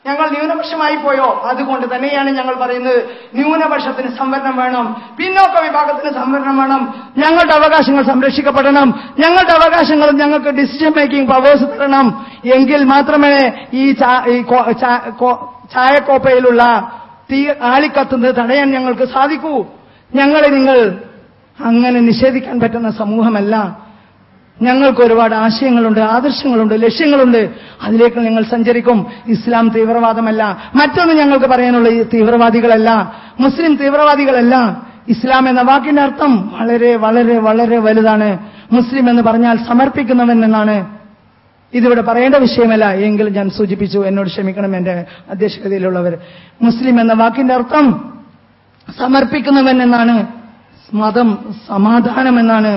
ഞങ്ങൾ ന്യൂനപക്ഷമായി പോയോ? അതുകൊണ്ട് തന്നെയാണ് ഞങ്ങൾ പറയുന്നത്, ന്യൂനപക്ഷത്തിന് സംവരണം വേണം, പിന്നോക്ക വിഭാഗത്തിന് സംവരണം വേണം, ഞങ്ങളുടെ അവകാശങ്ങൾ സംരക്ഷിക്കപ്പെടണം, ഞങ്ങളുടെ അവകാശങ്ങളും ഞങ്ങൾക്ക് ഡിസിഷൻ മേക്കിംഗ് പവേഴ്സ് തരണം. എങ്കിൽ മാത്രമേ ഈ ചായക്കോപ്പയിലുള്ള തീ ആളിക്കത്തുന്നത് തടയാൻ ഞങ്ങൾക്ക് സാധിക്കൂ. ഞങ്ങളെ നിങ്ങൾ അങ്ങനെ നിഷേധിക്കാൻ പറ്റുന്ന സമൂഹമല്ല. ഞങ്ങൾക്ക് ഒരുപാട് ആശയങ്ങളുണ്ട്, ആദർശങ്ങളുണ്ട്, ലക്ഷ്യങ്ങളുണ്ട്. അതിലേക്ക് ഞങ്ങൾ സഞ്ചരിക്കും. ഇസ്ലാം തീവ്രവാദമല്ല. മറ്റൊന്ന് ഞങ്ങൾക്ക് പറയാനുള്ള, ഈ തീവ്രവാദികളല്ല, മുസ്ലിം തീവ്രവാദികളല്ല. ഇസ്ലാം എന്ന വാക്കിന്റെ അർത്ഥം വളരെ വളരെ വളരെ വലുതാണ്. മുസ്ലിം എന്ന് പറഞ്ഞാൽ സമർപ്പിക്കുന്നവൻ എന്നാണ്. ഇതിവിടെ പറയേണ്ട വിഷയമല്ല, എങ്കിലും ഞാൻ സൂചിപ്പിച്ചു, എന്നോട് ക്ഷമിക്കണം എന്റെ അധ്യക്ഷതയിലുള്ളവർ. മുസ്ലിം എന്ന വാക്കിന്റെ അർത്ഥം സമർപ്പിക്കുന്നവൻ എന്നാണ്. മതം സമാധാനം എന്നാണ്.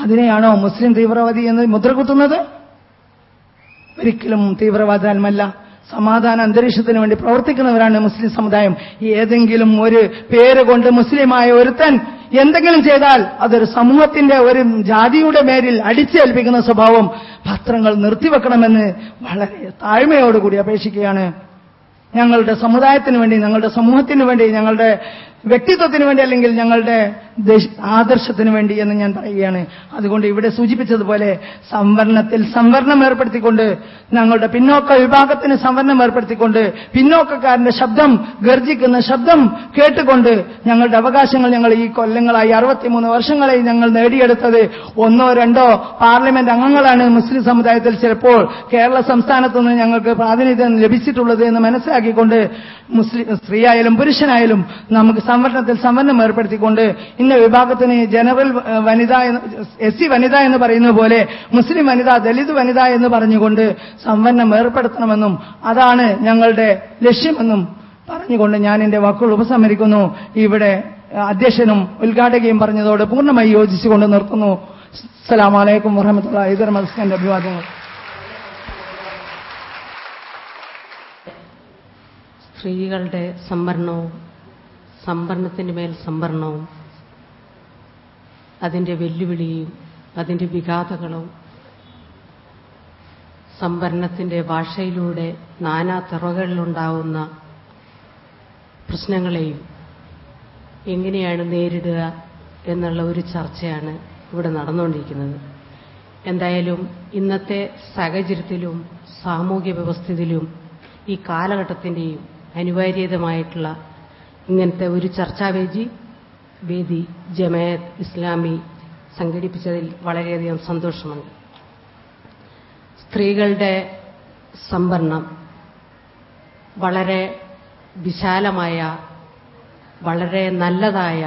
അതിനെയാണോ മുസ്ലിം തീവ്രവാദി എന്ന് മുദ്രകുത്തുന്നത്? ഒരിക്കലും തീവ്രവാദമല്ല. സമാധാന അന്തരീക്ഷത്തിന് വേണ്ടി പ്രവർത്തിക്കുന്നവരാണ് മുസ്ലിം സമുദായം. ഏതെങ്കിലും ഒരു പേര് കൊണ്ട് മുസ്ലിമായ ഒരുത്തൻ എന്തെങ്കിലും ചെയ്താൽ അതൊരു സമൂഹത്തിന്റെ, ഒരു ജാതിയുടെ മേലിൽ അടിച്ചേൽപ്പിക്കുന്ന സ്വഭാവം പത്രങ്ങൾ നിർത്തിവെക്കണമെന്ന് വളരെ താഴ്മയോടുകൂടി അപേക്ഷിക്കുകയാണ്. ഞങ്ങളുടെ സമുദായത്തിന് വേണ്ടി, ഞങ്ങളുടെ സമൂഹത്തിന് വേണ്ടി, ഞങ്ങളുടെ വ്യക്തിത്വത്തിന് വേണ്ടി, അല്ലെങ്കിൽ ഞങ്ങളുടെ ആദർശത്തിന് വേണ്ടി എന്ന് ഞാൻ പറയുകയാണ്. അതുകൊണ്ട് ഇവിടെ സൂചിപ്പിച്ചതുപോലെ സംവരണത്തിൽ സംവരണം ഏർപ്പെടുത്തിക്കൊണ്ട്, ഞങ്ങളുടെ പിന്നോക്ക വിഭാഗത്തിന് സംവരണം ഏർപ്പെടുത്തിക്കൊണ്ട്, പിന്നോക്കക്കാരന്റെ ശബ്ദം, ഗർജിക്കുന്ന ശബ്ദം കേട്ടുകൊണ്ട് ഞങ്ങളുടെ അവകാശങ്ങൾ ഞങ്ങൾ ഈ കൊല്ലങ്ങളായി 63 വർഷങ്ങളായി ഞങ്ങൾ നേടിയെടുത്തത് 1 or 2 പാർലമെന്റ് അംഗങ്ങളാണ് മുസ്ലിം സമുദായത്തിൽ ചിലപ്പോൾ കേരള സംസ്ഥാനത്ത് നിന്ന് ഞങ്ങൾക്ക് പ്രാതിനിധ്യം ലഭിച്ചിട്ടുള്ളത് എന്ന് മനസ്സിലാക്കിക്കൊണ്ട്, മുസ്ലിം സ്ത്രീയായാലും പുരുഷനായാലും നമുക്ക് സംവരണത്തിൽ സംവരണം ഏർപ്പെടുത്തിക്കൊണ്ട്, ഇന്ന വിഭാഗത്തിന് ജനറൽ വനിത, SC വനിത എന്ന് പറയുന്നത് പോലെ മുസ്ലിം വനിത, ദലിത് വനിത എന്ന് പറഞ്ഞുകൊണ്ട് സംവരണം ഏർപ്പെടുത്തണമെന്നും അതാണ് ഞങ്ങളുടെ ലക്ഷ്യമെന്നും പറഞ്ഞുകൊണ്ട് ഞാൻ എന്റെ വാക്കുകൾ ഉപസംഹരിക്കുന്നു. ഇവിടെ അധ്യക്ഷനും ഉദ്ഘാടകയും പറഞ്ഞതോട് പൂർണ്ണമായി യോജിച്ചുകൊണ്ട് നിർത്തുന്നു. അസ്സലാമു അലൈക്കും വറഹ്മത്തുള്ളാഹി. ഇതര മതസ്ഥന്റെ അഭിവാദ്യങ്ങൾ. സ്ത്രീകളുടെ സംവരണവും സംവരണത്തിന് മേൽ സംവരണവും അതിന്റെ വെല്ലുവിളിയും അതിന്റെ വിഘാതങ്ങളും സംവരണത്തിന്റെ ഭാഷയിലൂടെ നാനാ തുറകളിലുണ്ടാവുന്ന പ്രശ്നങ്ങളെയും എങ്ങനെയാണ് നേരിടുക എന്നുള്ള ഒരു ചർച്ചയാണ് ഇവിടെ നടന്നുകൊണ്ടിരിക്കുന്നത്. എന്തായാലും ഇന്നത്തെ സാഹചര്യത്തിലും സാമൂഹ്യ വ്യവസ്ഥയിലും ഈ കാലഘട്ടത്തിന്റെയും അനിവാര്യതമായിട്ടുള്ള ഇങ്ങനത്തെ ഒരു ചർച്ചാവേദി ജമാഅത്ത് ഇസ്ലാമി സംഘടിപ്പിച്ചതിൽ വളരെയധികം സന്തോഷമുണ്ട്. സ്ത്രീകളുടെ സംവരണം വളരെ വിശാലമായ, വളരെ നല്ലതായ,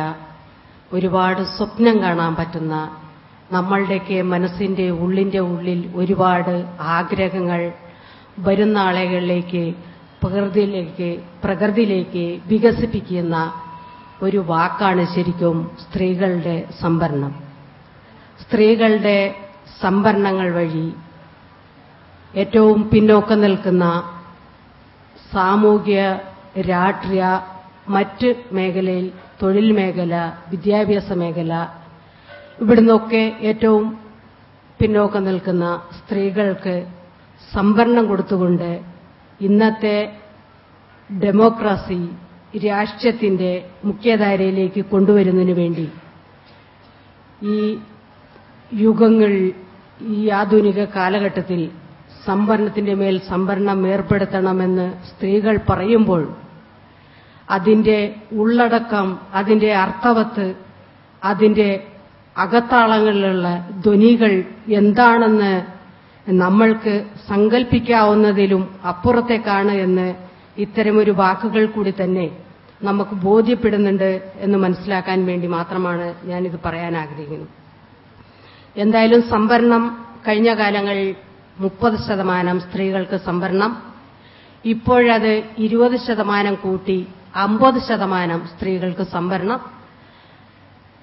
ഒരുപാട് സ്വപ്നം കാണാൻ പറ്റുന്ന, നമ്മളുടെയൊക്കെ മനസ്സിന്റെ ഉള്ളിന്റെ ഉള്ളിൽ ഒരുപാട് ആഗ്രഹങ്ങൾ വരുന്ന ആളുകളിലേക്ക് പ്രകൃതിയിലേക്ക് വികസിപ്പിക്കുന്ന ഒരു വാക്കാണ് ശരിക്കും സ്ത്രീകളുടെ സംവരണം. സ്ത്രീകളുടെ സംവരണങ്ങൾ വഴി ഏറ്റവും പിന്നോക്കം നിൽക്കുന്ന സാമൂഹ്യ, രാഷ്ട്രീയ, മറ്റ് മേഖലയിൽ, തൊഴിൽ മേഖല, വിദ്യാഭ്യാസ മേഖല, ഇവിടുന്നൊക്കെ ഏറ്റവും പിന്നോക്കം നിൽക്കുന്ന സ്ത്രീകൾക്ക് സംവരണം കൊടുത്തുകൊണ്ട് ഇന്നത്തെ ഡെമോക്രസി രാഷ്ട്രീയത്തിന്റെ മുഖ്യധാരയിലേക്ക് കൊണ്ടുവരുന്നതിനു വേണ്ടി ഈ യുഗങ്ങളിൽ, ഈ ആധുനിക കാലഘട്ടത്തിൽ സംവരണത്തിന്റെ മേൽ സംവരണം ഏർപ്പെടുത്തണമെന്ന് സ്ത്രീകൾ പറയുമ്പോൾ അതിന്റെ ഉള്ളടക്കം, അതിന്റെ അർത്ഥവത്ത്, അതിന്റെ അകത്താളങ്ങളിലുള്ള ധ്വനികൾ എന്താണെന്ന് നമ്മൾക്ക് സങ്കല്പിക്കാവുന്നതിലും അപ്പുറത്തേക്കാണ് എന്ന് ഇത്തരമൊരു വാക്കുകൾ കൂടി തന്നെ നമുക്ക് ബോധ്യപ്പെടുന്നുണ്ട് എന്ന് മനസ്സിലാക്കാൻ വേണ്ടി മാത്രമാണ് ഞാനിത് പറയാൻ ആഗ്രഹിക്കുന്നത്. എന്തായാലും സംവരണം കഴിഞ്ഞ കാലങ്ങളിൽ 30% സ്ത്രീകൾക്ക് സംവരണം, ഇപ്പോഴത് 20% കൂട്ടി 50% സ്ത്രീകൾക്ക് സംവരണം,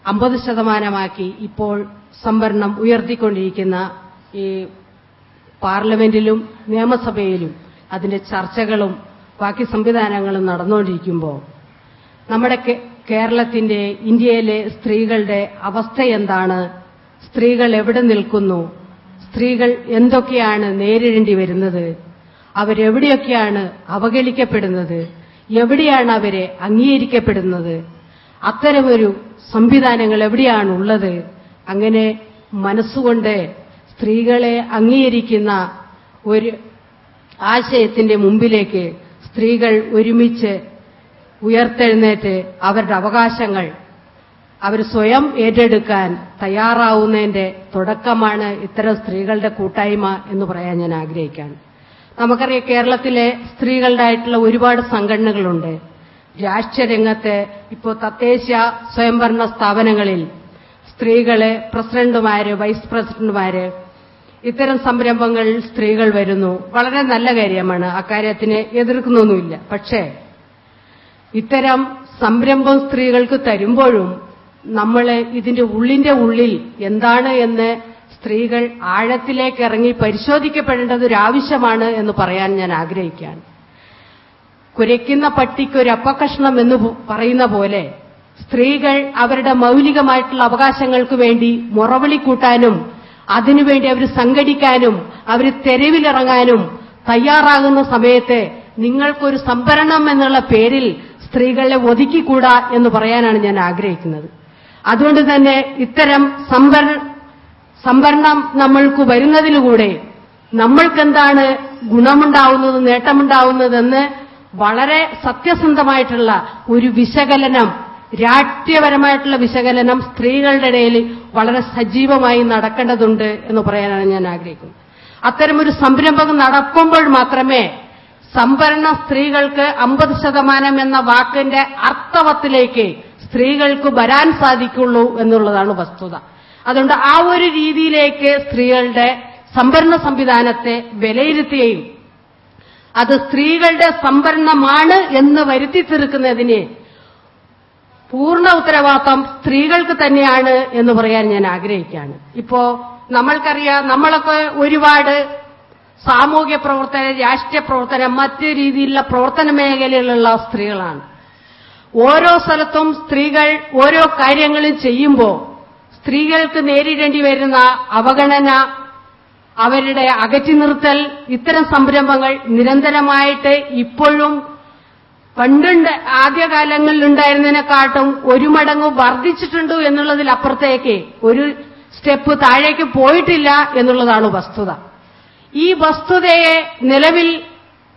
50%ആക്കി ഇപ്പോൾ സംവരണം ഉയർത്തിക്കൊണ്ടിരിക്കുന്ന ഈ പാർലമെന്റിലും നിയമസഭയിലും അതിന്റെ ചർച്ചകളും ബാക്കി സംവിധാനങ്ങളും നടന്നുകൊണ്ടിരിക്കുമ്പോൾ നമ്മുടെ കേരളത്തിന്റെ, ഇന്ത്യയിലെ സ്ത്രീകളുടെ അവസ്ഥ എന്താണ്, സ്ത്രീകൾ എവിടെ നിൽക്കുന്നു, സ്ത്രീകൾ എന്തൊക്കെയാണ് നേരിടേണ്ടി വരുന്നത്, അവരെവിടെയൊക്കെയാണ് അവഹേളിക്കപ്പെടുന്നത്, എവിടെയാണ് അവരെ അംഗീകരിക്കപ്പെടുന്നത്, അത്തരമൊരു സംവിധാനങ്ങൾ എവിടെയാണുള്ളത്, അങ്ങനെ മനസ്സുകൊണ്ട് സ്ത്രീകളെ അംഗീകരിക്കുന്ന ഒരു ആശയത്തിന്റെ മുമ്പിലേക്ക് സ്ത്രീകൾ ഒരുമിച്ച് ഉയർത്തെഴുന്നേറ്റ് അവരുടെ അവകാശങ്ങൾ അവർ സ്വയം ഏറ്റെടുക്കാൻ തയ്യാറാവുന്നതിന്റെ തുടക്കമാണ് ഇത്തരം സ്ത്രീകളുടെ കൂട്ടായ്മ എന്ന് പറയാൻ ഞാൻ ആഗ്രഹിക്കുകയാണ്. നമുക്കറിയാം, കേരളത്തിലെ സ്ത്രീകളുടേതായിട്ടുള്ള ഒരുപാട് സംഘടനകളുണ്ട്. രാഷ്ട്രീയ രംഗത്ത് ഇപ്പോൾ തദ്ദേശ സ്വയംഭരണ സ്ഥാപനങ്ങളിൽ സ്ത്രീകള് പ്രസിഡന്റുമാര്, വൈസ് പ്രസിഡന്റുമാര്, ഇത്തരം സംരംഭങ്ങളിൽ സ്ത്രീകൾ വരുന്നു. വളരെ നല്ല കാര്യമാണ്, അക്കാര്യത്തിന് എതിർക്കുന്നൊന്നുമില്ല. പക്ഷേ ഇത്തരം സംരംഭം സ്ത്രീകൾക്ക് തരുമ്പോഴും നമ്മൾ ഇതിന്റെ ഉള്ളിൽ എന്താണ് എന്ന് സ്ത്രീകൾ ആഴത്തിലേക്ക് ഇറങ്ങി പരിശോധിക്കപ്പെടേണ്ടത് ഒരു ആവശ്യമാണ് എന്ന് പറയാൻ ഞാൻ ആഗ്രഹിക്കുകയാണ്. കുരയ്ക്കുന്ന പട്ടിക്കൊരു അപ്പക്കഷ്ണം എന്ന് പറയുന്ന പോലെ സ്ത്രീകൾ അവരുടെ മൗലികമായിട്ടുള്ള അവകാശങ്ങൾക്ക് വേണ്ടി മുറവിളി കൂട്ടാനും അതിനുവേണ്ടി അവർ സംഘടിക്കാനും അവർ തെരുവിലിറങ്ങാനും തയ്യാറാകുന്ന സമയത്ത് നിങ്ങൾക്കൊരു സംവരണം എന്നുള്ള പേരിൽ സ്ത്രീകളെ ഒതുക്കിക്കൂടാ എന്ന് പറയാനാണ് ഞാൻ ആഗ്രഹിക്കുന്നത്. അതുകൊണ്ട് തന്നെ ഇത്തരം സംവരണം നമ്മൾക്ക് വരുന്നതിലൂടെ നമ്മൾക്കെന്താണ് ഗുണമുണ്ടാവുന്നത്, നേട്ടമുണ്ടാവുന്നതെന്ന് വളരെ സത്യസന്ധമായിട്ടുള്ള ഒരു വിശകലനം, രാഷ്ട്രീയപരമായിട്ടുള്ള വിശകലനം സ്ത്രീകളുടെ ഇടയിൽ വളരെ സജീവമായി നടക്കേണ്ടതുണ്ട് എന്ന് പറയാനാണ് ഞാൻ ആഗ്രഹിക്കുന്നത്. അത്തരമൊരു സംരംഭം നടക്കുമ്പോൾ മാത്രമേ സംവരണ സ്ത്രീകൾക്ക് 50% എന്ന വാക്കിന്റെ അർത്ഥവത്തിലേക്ക് സ്ത്രീകൾക്ക് വരാൻ സാധിക്കുള്ളൂ എന്നുള്ളതാണ് വസ്തുത. അതുകൊണ്ട് ആ ഒരു രീതിയിലേക്ക് സ്ത്രീകളുടെ സംവരണ സംവിധാനത്തെ വിലയിരുത്തുകയും അത് സ്ത്രീകളുടെ സംവരണമാണ് എന്ന് വരുത്തി തീർക്കുന്നതിന് പൂർണ്ണ ഉത്തരവാദിത്വം സ്ത്രീകൾക്ക് തന്നെയാണ് എന്ന് പറയാൻ ഞാൻ ആഗ്രഹിക്കുകയാണ്. ഇപ്പോ നമ്മൾക്കറിയാം, നമ്മളൊക്കെ ഒരുപാട് സാമൂഹ്യ പ്രവർത്തനം, രാഷ്ട്രീയ പ്രവർത്തനം, മറ്റു രീതിയിലുള്ള പ്രവർത്തന മേഖലയിലുള്ള സ്ത്രീകളാണ്. ഓരോ സ്ഥലത്തും സ്ത്രീകൾ ഓരോ കാര്യങ്ങളും ചെയ്യുമ്പോൾ സ്ത്രീകൾക്ക് നേരിടേണ്ടി വരുന്ന അവഗണന, അവരുടെ അകറ്റി നിർത്തൽ, ഇത്തരം സംരംഭങ്ങൾ നിരന്തരമായിട്ട് ഇപ്പോഴും പണ്ടുണ്ട് ആദ്യകാലങ്ങളിലുണ്ടായിരുന്നതിനെക്കാട്ടും ഒരു മടങ്ങ് വർദ്ധിച്ചിട്ടുണ്ട് എന്നുള്ളതിലപ്പുറത്തേക്ക് ഒരു സ്റ്റെപ്പ് താഴേക്ക് പോയിട്ടില്ല എന്നുള്ളതാണ് വസ്തുത. ഈ വസ്തുതയെ നിലവിൽ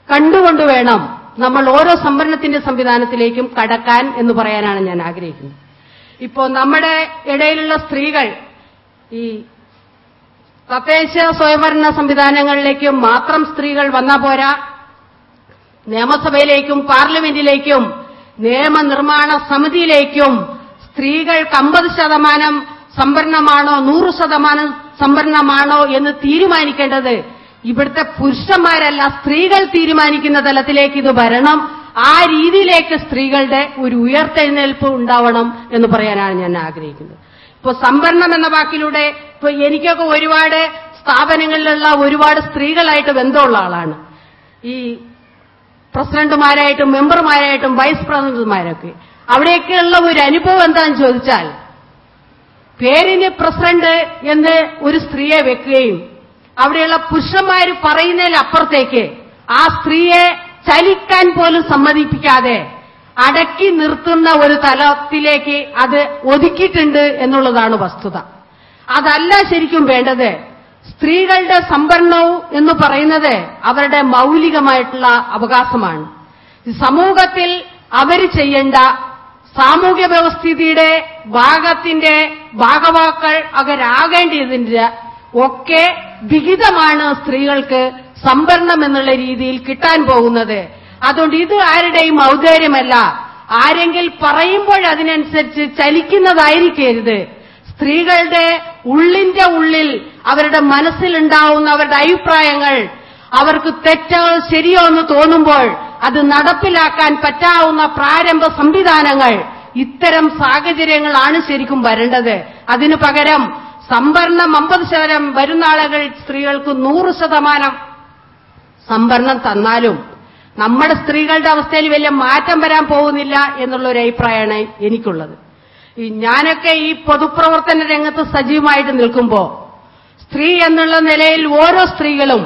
കണ്ടുകൊണ്ട് വേണം നമ്മൾ ഓരോ സംവരണത്തിന്റെ സംവിധാനത്തിലേക്കും കടക്കാൻ എന്ന് പറയാനാണ് ഞാൻ ആഗ്രഹിക്കുന്നത്. ഇപ്പോ നമ്മുടെ ഇടയിലുള്ള സ്ത്രീകൾ ഈ തദ്ദേശ സ്വയംഭരണ സംവിധാനങ്ങളിലേക്കും മാത്രം സ്ത്രീകൾ വന്നാൽ പോരാ, നിയമസഭയിലേക്കും പാർലമെന്റിലേക്കും നിയമനിർമ്മാണ സമിതിയിലേക്കും സ്ത്രീകൾക്ക് 50% സംവരണമാണോ 100% സംവരണമാണോ എന്ന് തീരുമാനിക്കേണ്ടത് ഇവിടുത്തെ പുരുഷന്മാരല്ല, സ്ത്രീകൾ തീരുമാനിക്കുന്ന തലത്തിലേക്ക് ഇത് വരണം. ആ രീതിയിലേക്ക് സ്ത്രീകളുടെ ഒരു ഉയർത്തെഴുന്നേൽപ്പ് ഉണ്ടാവണം എന്ന് പറയാനാണ് ഞാൻ ആഗ്രഹിക്കുന്നത്. ഇപ്പൊ സംവരണം എന്ന വാക്കിലൂടെ ഇപ്പൊ എനിക്കൊക്കെ ഒരുപാട് സ്ഥാപനങ്ങളിലുള്ള ഒരുപാട് സ്ത്രീകളായിട്ട് ബന്ധമുള്ള ആളാണ്. ഈ പ്രസിഡന്റുമാരായിട്ടും മെമ്പർമാരായിട്ടും വൈസ് പ്രസിഡന്റുമാരൊക്കെ അവിടെയൊക്കെയുള്ള ഒരു അനുഭവം എന്താണെന്ന് ചോദിച്ചാൽ, പേരിന് പ്രസിഡന്റ് എന്ന് ഒരു സ്ത്രീയെ വെക്കുകയും അവിടെയുള്ള പുരുഷന്മാർ പറയുന്നതിലപ്പുറത്തേക്ക് ആ സ്ത്രീയെ ചലിക്കാൻ പോലും സമ്മതിപ്പിക്കാതെ അടക്കി നിർത്തുന്ന ഒരു തലത്തിലേക്ക് അത് ഒതുക്കിയിട്ടുണ്ട് എന്നുള്ളതാണ് വസ്തുത. അതല്ല ശരിക്കും വേണ്ടത്. സ്ത്രീകളുടെ സംവരണവും എന്ന് പറയുന്നത് അവരുടെ മൗലികമായിട്ടുള്ള അവകാശമാണ്. സമൂഹത്തിൽ അവർ ചെയ്യേണ്ട സാമൂഹ്യ വ്യവസ്ഥിതിയുടെ ഭാഗത്തിന്റെ ഭാഗവാക്കൾ അവരാകേണ്ടതിന്റെ ഒക്കെ വിഹിതമാണ് സ്ത്രീകൾക്ക് സംവരണം എന്നുള്ള രീതിയിൽ കിട്ടാൻ പോകുന്നത്. അതുകൊണ്ട് ഇത് ആരുടെയും ഔദാര്യമല്ല. ആരെങ്കിലും പറയുമ്പോൾ അതിനനുസരിച്ച് ചലിക്കുന്നതായിരിക്കരുത്. സ്ത്രീകളുടെ ഉള്ളിന്റെ ഉള്ളിൽ അവരുടെ മനസ്സിലുണ്ടാവുന്ന അവരുടെ അഭിപ്രായങ്ങൾ അവർക്ക് തെറ്റോ ശരിയോ എന്ന് തോന്നുമ്പോൾ അത് നടപ്പിലാക്കാൻ പറ്റാവുന്ന പ്രാരംഭ സംവിധാനങ്ങൾ, ഇത്തരം സാഹചര്യങ്ങളാണ് ശരിക്കും വരേണ്ടത്. അതിനു പകരം സംവരണം 50% വരുന്ന ആളുകൾ സ്ത്രീകൾക്ക് 100% സംവരണം തന്നാലും നമ്മുടെ സ്ത്രീകളുടെ അവസ്ഥയിൽ വലിയ മാറ്റം വരാൻ പോകുന്നില്ല എന്നുള്ളൊരു അഭിപ്രായമാണ് എനിക്കുള്ളത്. ഞാനൊക്കെ ഈ പൊതുപ്രവർത്തന രംഗത്ത് സജീവമായിട്ട് നിൽക്കുമ്പോൾ സ്ത്രീ എന്നുള്ള നിലയിൽ ഓരോ സ്ത്രീകളും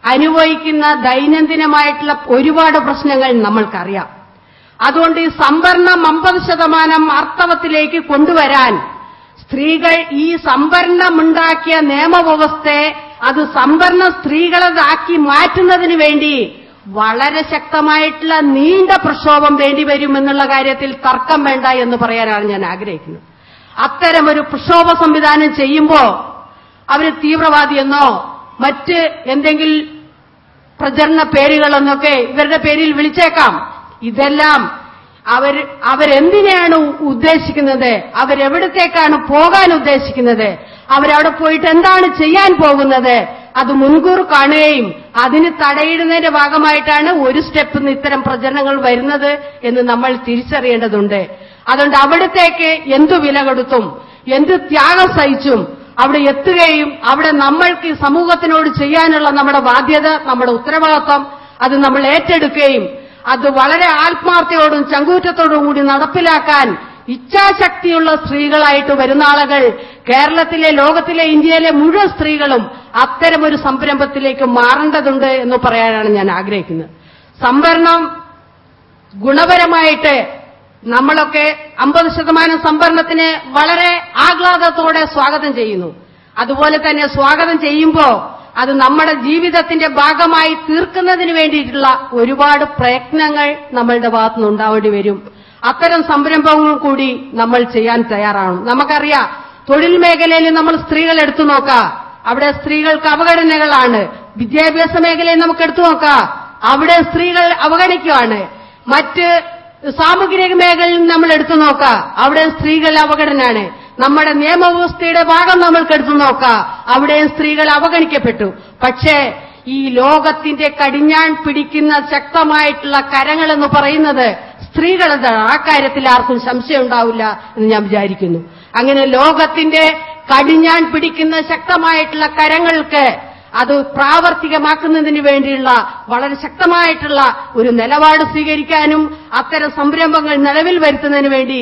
അനുഭവിക്കുന്ന ദൈനംദിനമായിട്ടുള്ള ഒരുപാട് പ്രശ്നങ്ങൾ നമ്മൾക്കറിയാം. അതുകൊണ്ട് ഈ സംവരണം 50% അർത്ഥവത്തിലേക്ക് കൊണ്ടുവരാൻ സ്ത്രീകൾ ഈ സംവരണമുണ്ടാക്കിയ നിയമവ്യവസ്ഥയെ അത് സംവരണ സ്ത്രീകളതാക്കി മാറ്റുന്നതിന് വേണ്ടി വളരെ ശക്തമായിട്ടുള്ള നീണ്ട പ്രക്ഷോഭം വേണ്ടിവരുമെന്നുള്ള കാര്യത്തിൽ തർക്കം വേണ്ട എന്ന് പറയാനാണ് ഞാൻ ആഗ്രഹിക്കുന്നത്. അത്തരമൊരു പ്രക്ഷോഭ സംവിധാനം ചെയ്യുമ്പോൾ അവർ തീവ്രവാദിയെന്നോ മറ്റ് എന്തെങ്കിലും പ്രചരണ പേരുകളെന്നൊക്കെ ഇവരുടെ പേരിൽ വിളിച്ചേക്കാം. ഇതെല്ലാം അവരെന്തിനെയാണ് ഉദ്ദേശിക്കുന്നത്, അവരെവിടത്തേക്കാണ് പോകാൻ ഉദ്ദേശിക്കുന്നത്, അവരവിടെ പോയിട്ട് എന്താണ് ചെയ്യാൻ പോകുന്നത്, അത് മുൻകൂർ കാണുകയും അതിന് തടയിടുന്നതിന്റെ ഭാഗമായിട്ടാണ് ഒരു സ്റ്റെപ്പിൽ ഇത്തരം പ്രചരണങ്ങൾ വരുന്നത് എന്ന് നമ്മൾ തിരിച്ചറിയേണ്ടതുണ്ട്. അതുകൊണ്ട് അവിടത്തേക്ക് എന്തു വില കൊടുത്തും എന്ത് ത്യാഗം സഹിച്ചും അവിടെ എത്തുകയും അവിടെ നമ്മൾക്ക് സമൂഹത്തിനോട് ചെയ്യാനുള്ള നമ്മുടെ ബാധ്യത, നമ്മുടെ ഉത്തരവാദിത്വം അത് നമ്മൾ ഏറ്റെടുക്കുകയും അത് വളരെ ആത്മാർത്ഥയോടും ചങ്കൂറ്റത്തോടും കൂടി നടപ്പിലാക്കാൻ ഇച്ഛാശക്തിയുള്ള സ്ത്രീകളായിട്ട് വരുന്ന ആളുകൾ കേരളത്തിലെ, ലോകത്തിലെ, ഇന്ത്യയിലെ മുഴുവൻ സ്ത്രീകളും അത്തരമൊരു സംരംഭത്തിലേക്ക് മാറേണ്ടതുണ്ട് എന്ന് പറയാനാണ് ഞാൻ ആഗ്രഹിക്കുന്നത്. സംവരണം ഗുണപരമായിട്ട് നമ്മളൊക്കെ 50% സംവരണത്തിന് വളരെ ആഹ്ലാദത്തോടെ സ്വാഗതം ചെയ്യുന്നു. അതുപോലെ തന്നെ സ്വാഗതം ചെയ്യുമ്പോൾ അത് നമ്മുടെ ജീവിതത്തിന്റെ ഭാഗമായി തീർക്കുന്നതിന് വേണ്ടിയിട്ടുള്ള ഒരുപാട് പ്രയത്നങ്ങൾ നമ്മളുടെ ഭാഗത്തുനിന്ന് ഉണ്ടാവേണ്ടി വരും. അത്തരം സംരംഭങ്ങൾ കൂടി നമ്മൾ ചെയ്യാൻ തയ്യാറാണ്. നമുക്കറിയാം, തൊഴിൽ മേഖലയിൽ നമ്മൾ സ്ത്രീകൾ എടുത്തു നോക്കാം, അവിടെ സ്ത്രീകൾക്ക് അവഗണനകളാണ്. വിദ്യാഭ്യാസ മേഖലയിൽ നമുക്ക് എടുത്തു നോക്കാം, അവിടെ സ്ത്രീകൾ അവഗണിക്കുകയാണ്. മറ്റ് സാമൂഹിക മേഖലയിൽ നമ്മൾ എടുത്തു നോക്കാം, അവിടെ സ്ത്രീകൾ അവഗണനാണ്. നമ്മുടെ നിയമവ്യവസ്ഥയുടെ ഭാഗം നമ്മൾക്ക് എടുത്തു നോക്കാം, അവിടെയും സ്ത്രീകൾ അവഗണിക്കപ്പെട്ടു. പക്ഷേ ഈ ലോകത്തിന്റെ കടിഞ്ഞാൺ പിടിക്കുന്ന ശക്തമായിട്ടുള്ള കരങ്ങളെന്ന് പറയുന്നത് സ്ത്രീകളെന്താണ്. ആ കാര്യത്തിൽ ആർക്കും സംശയം ഉണ്ടാവില്ല എന്ന് ഞാൻ വിചാരിക്കുന്നു. അങ്ങനെ ലോകത്തിന്റെ കടിഞ്ഞാൺ പിടിക്കുന്ന ശക്തമായിട്ടുള്ള കരങ്ങൾക്ക് അത് പ്രാവർത്തികമാക്കുന്നതിന് വേണ്ടിയുള്ള വളരെ ശക്തമായിട്ടുള്ള ഒരു നിലപാട് സ്വീകരിക്കാനും അത്തരം സംരംഭങ്ങൾ നിലവിൽ വരുത്തുന്നതിന് വേണ്ടി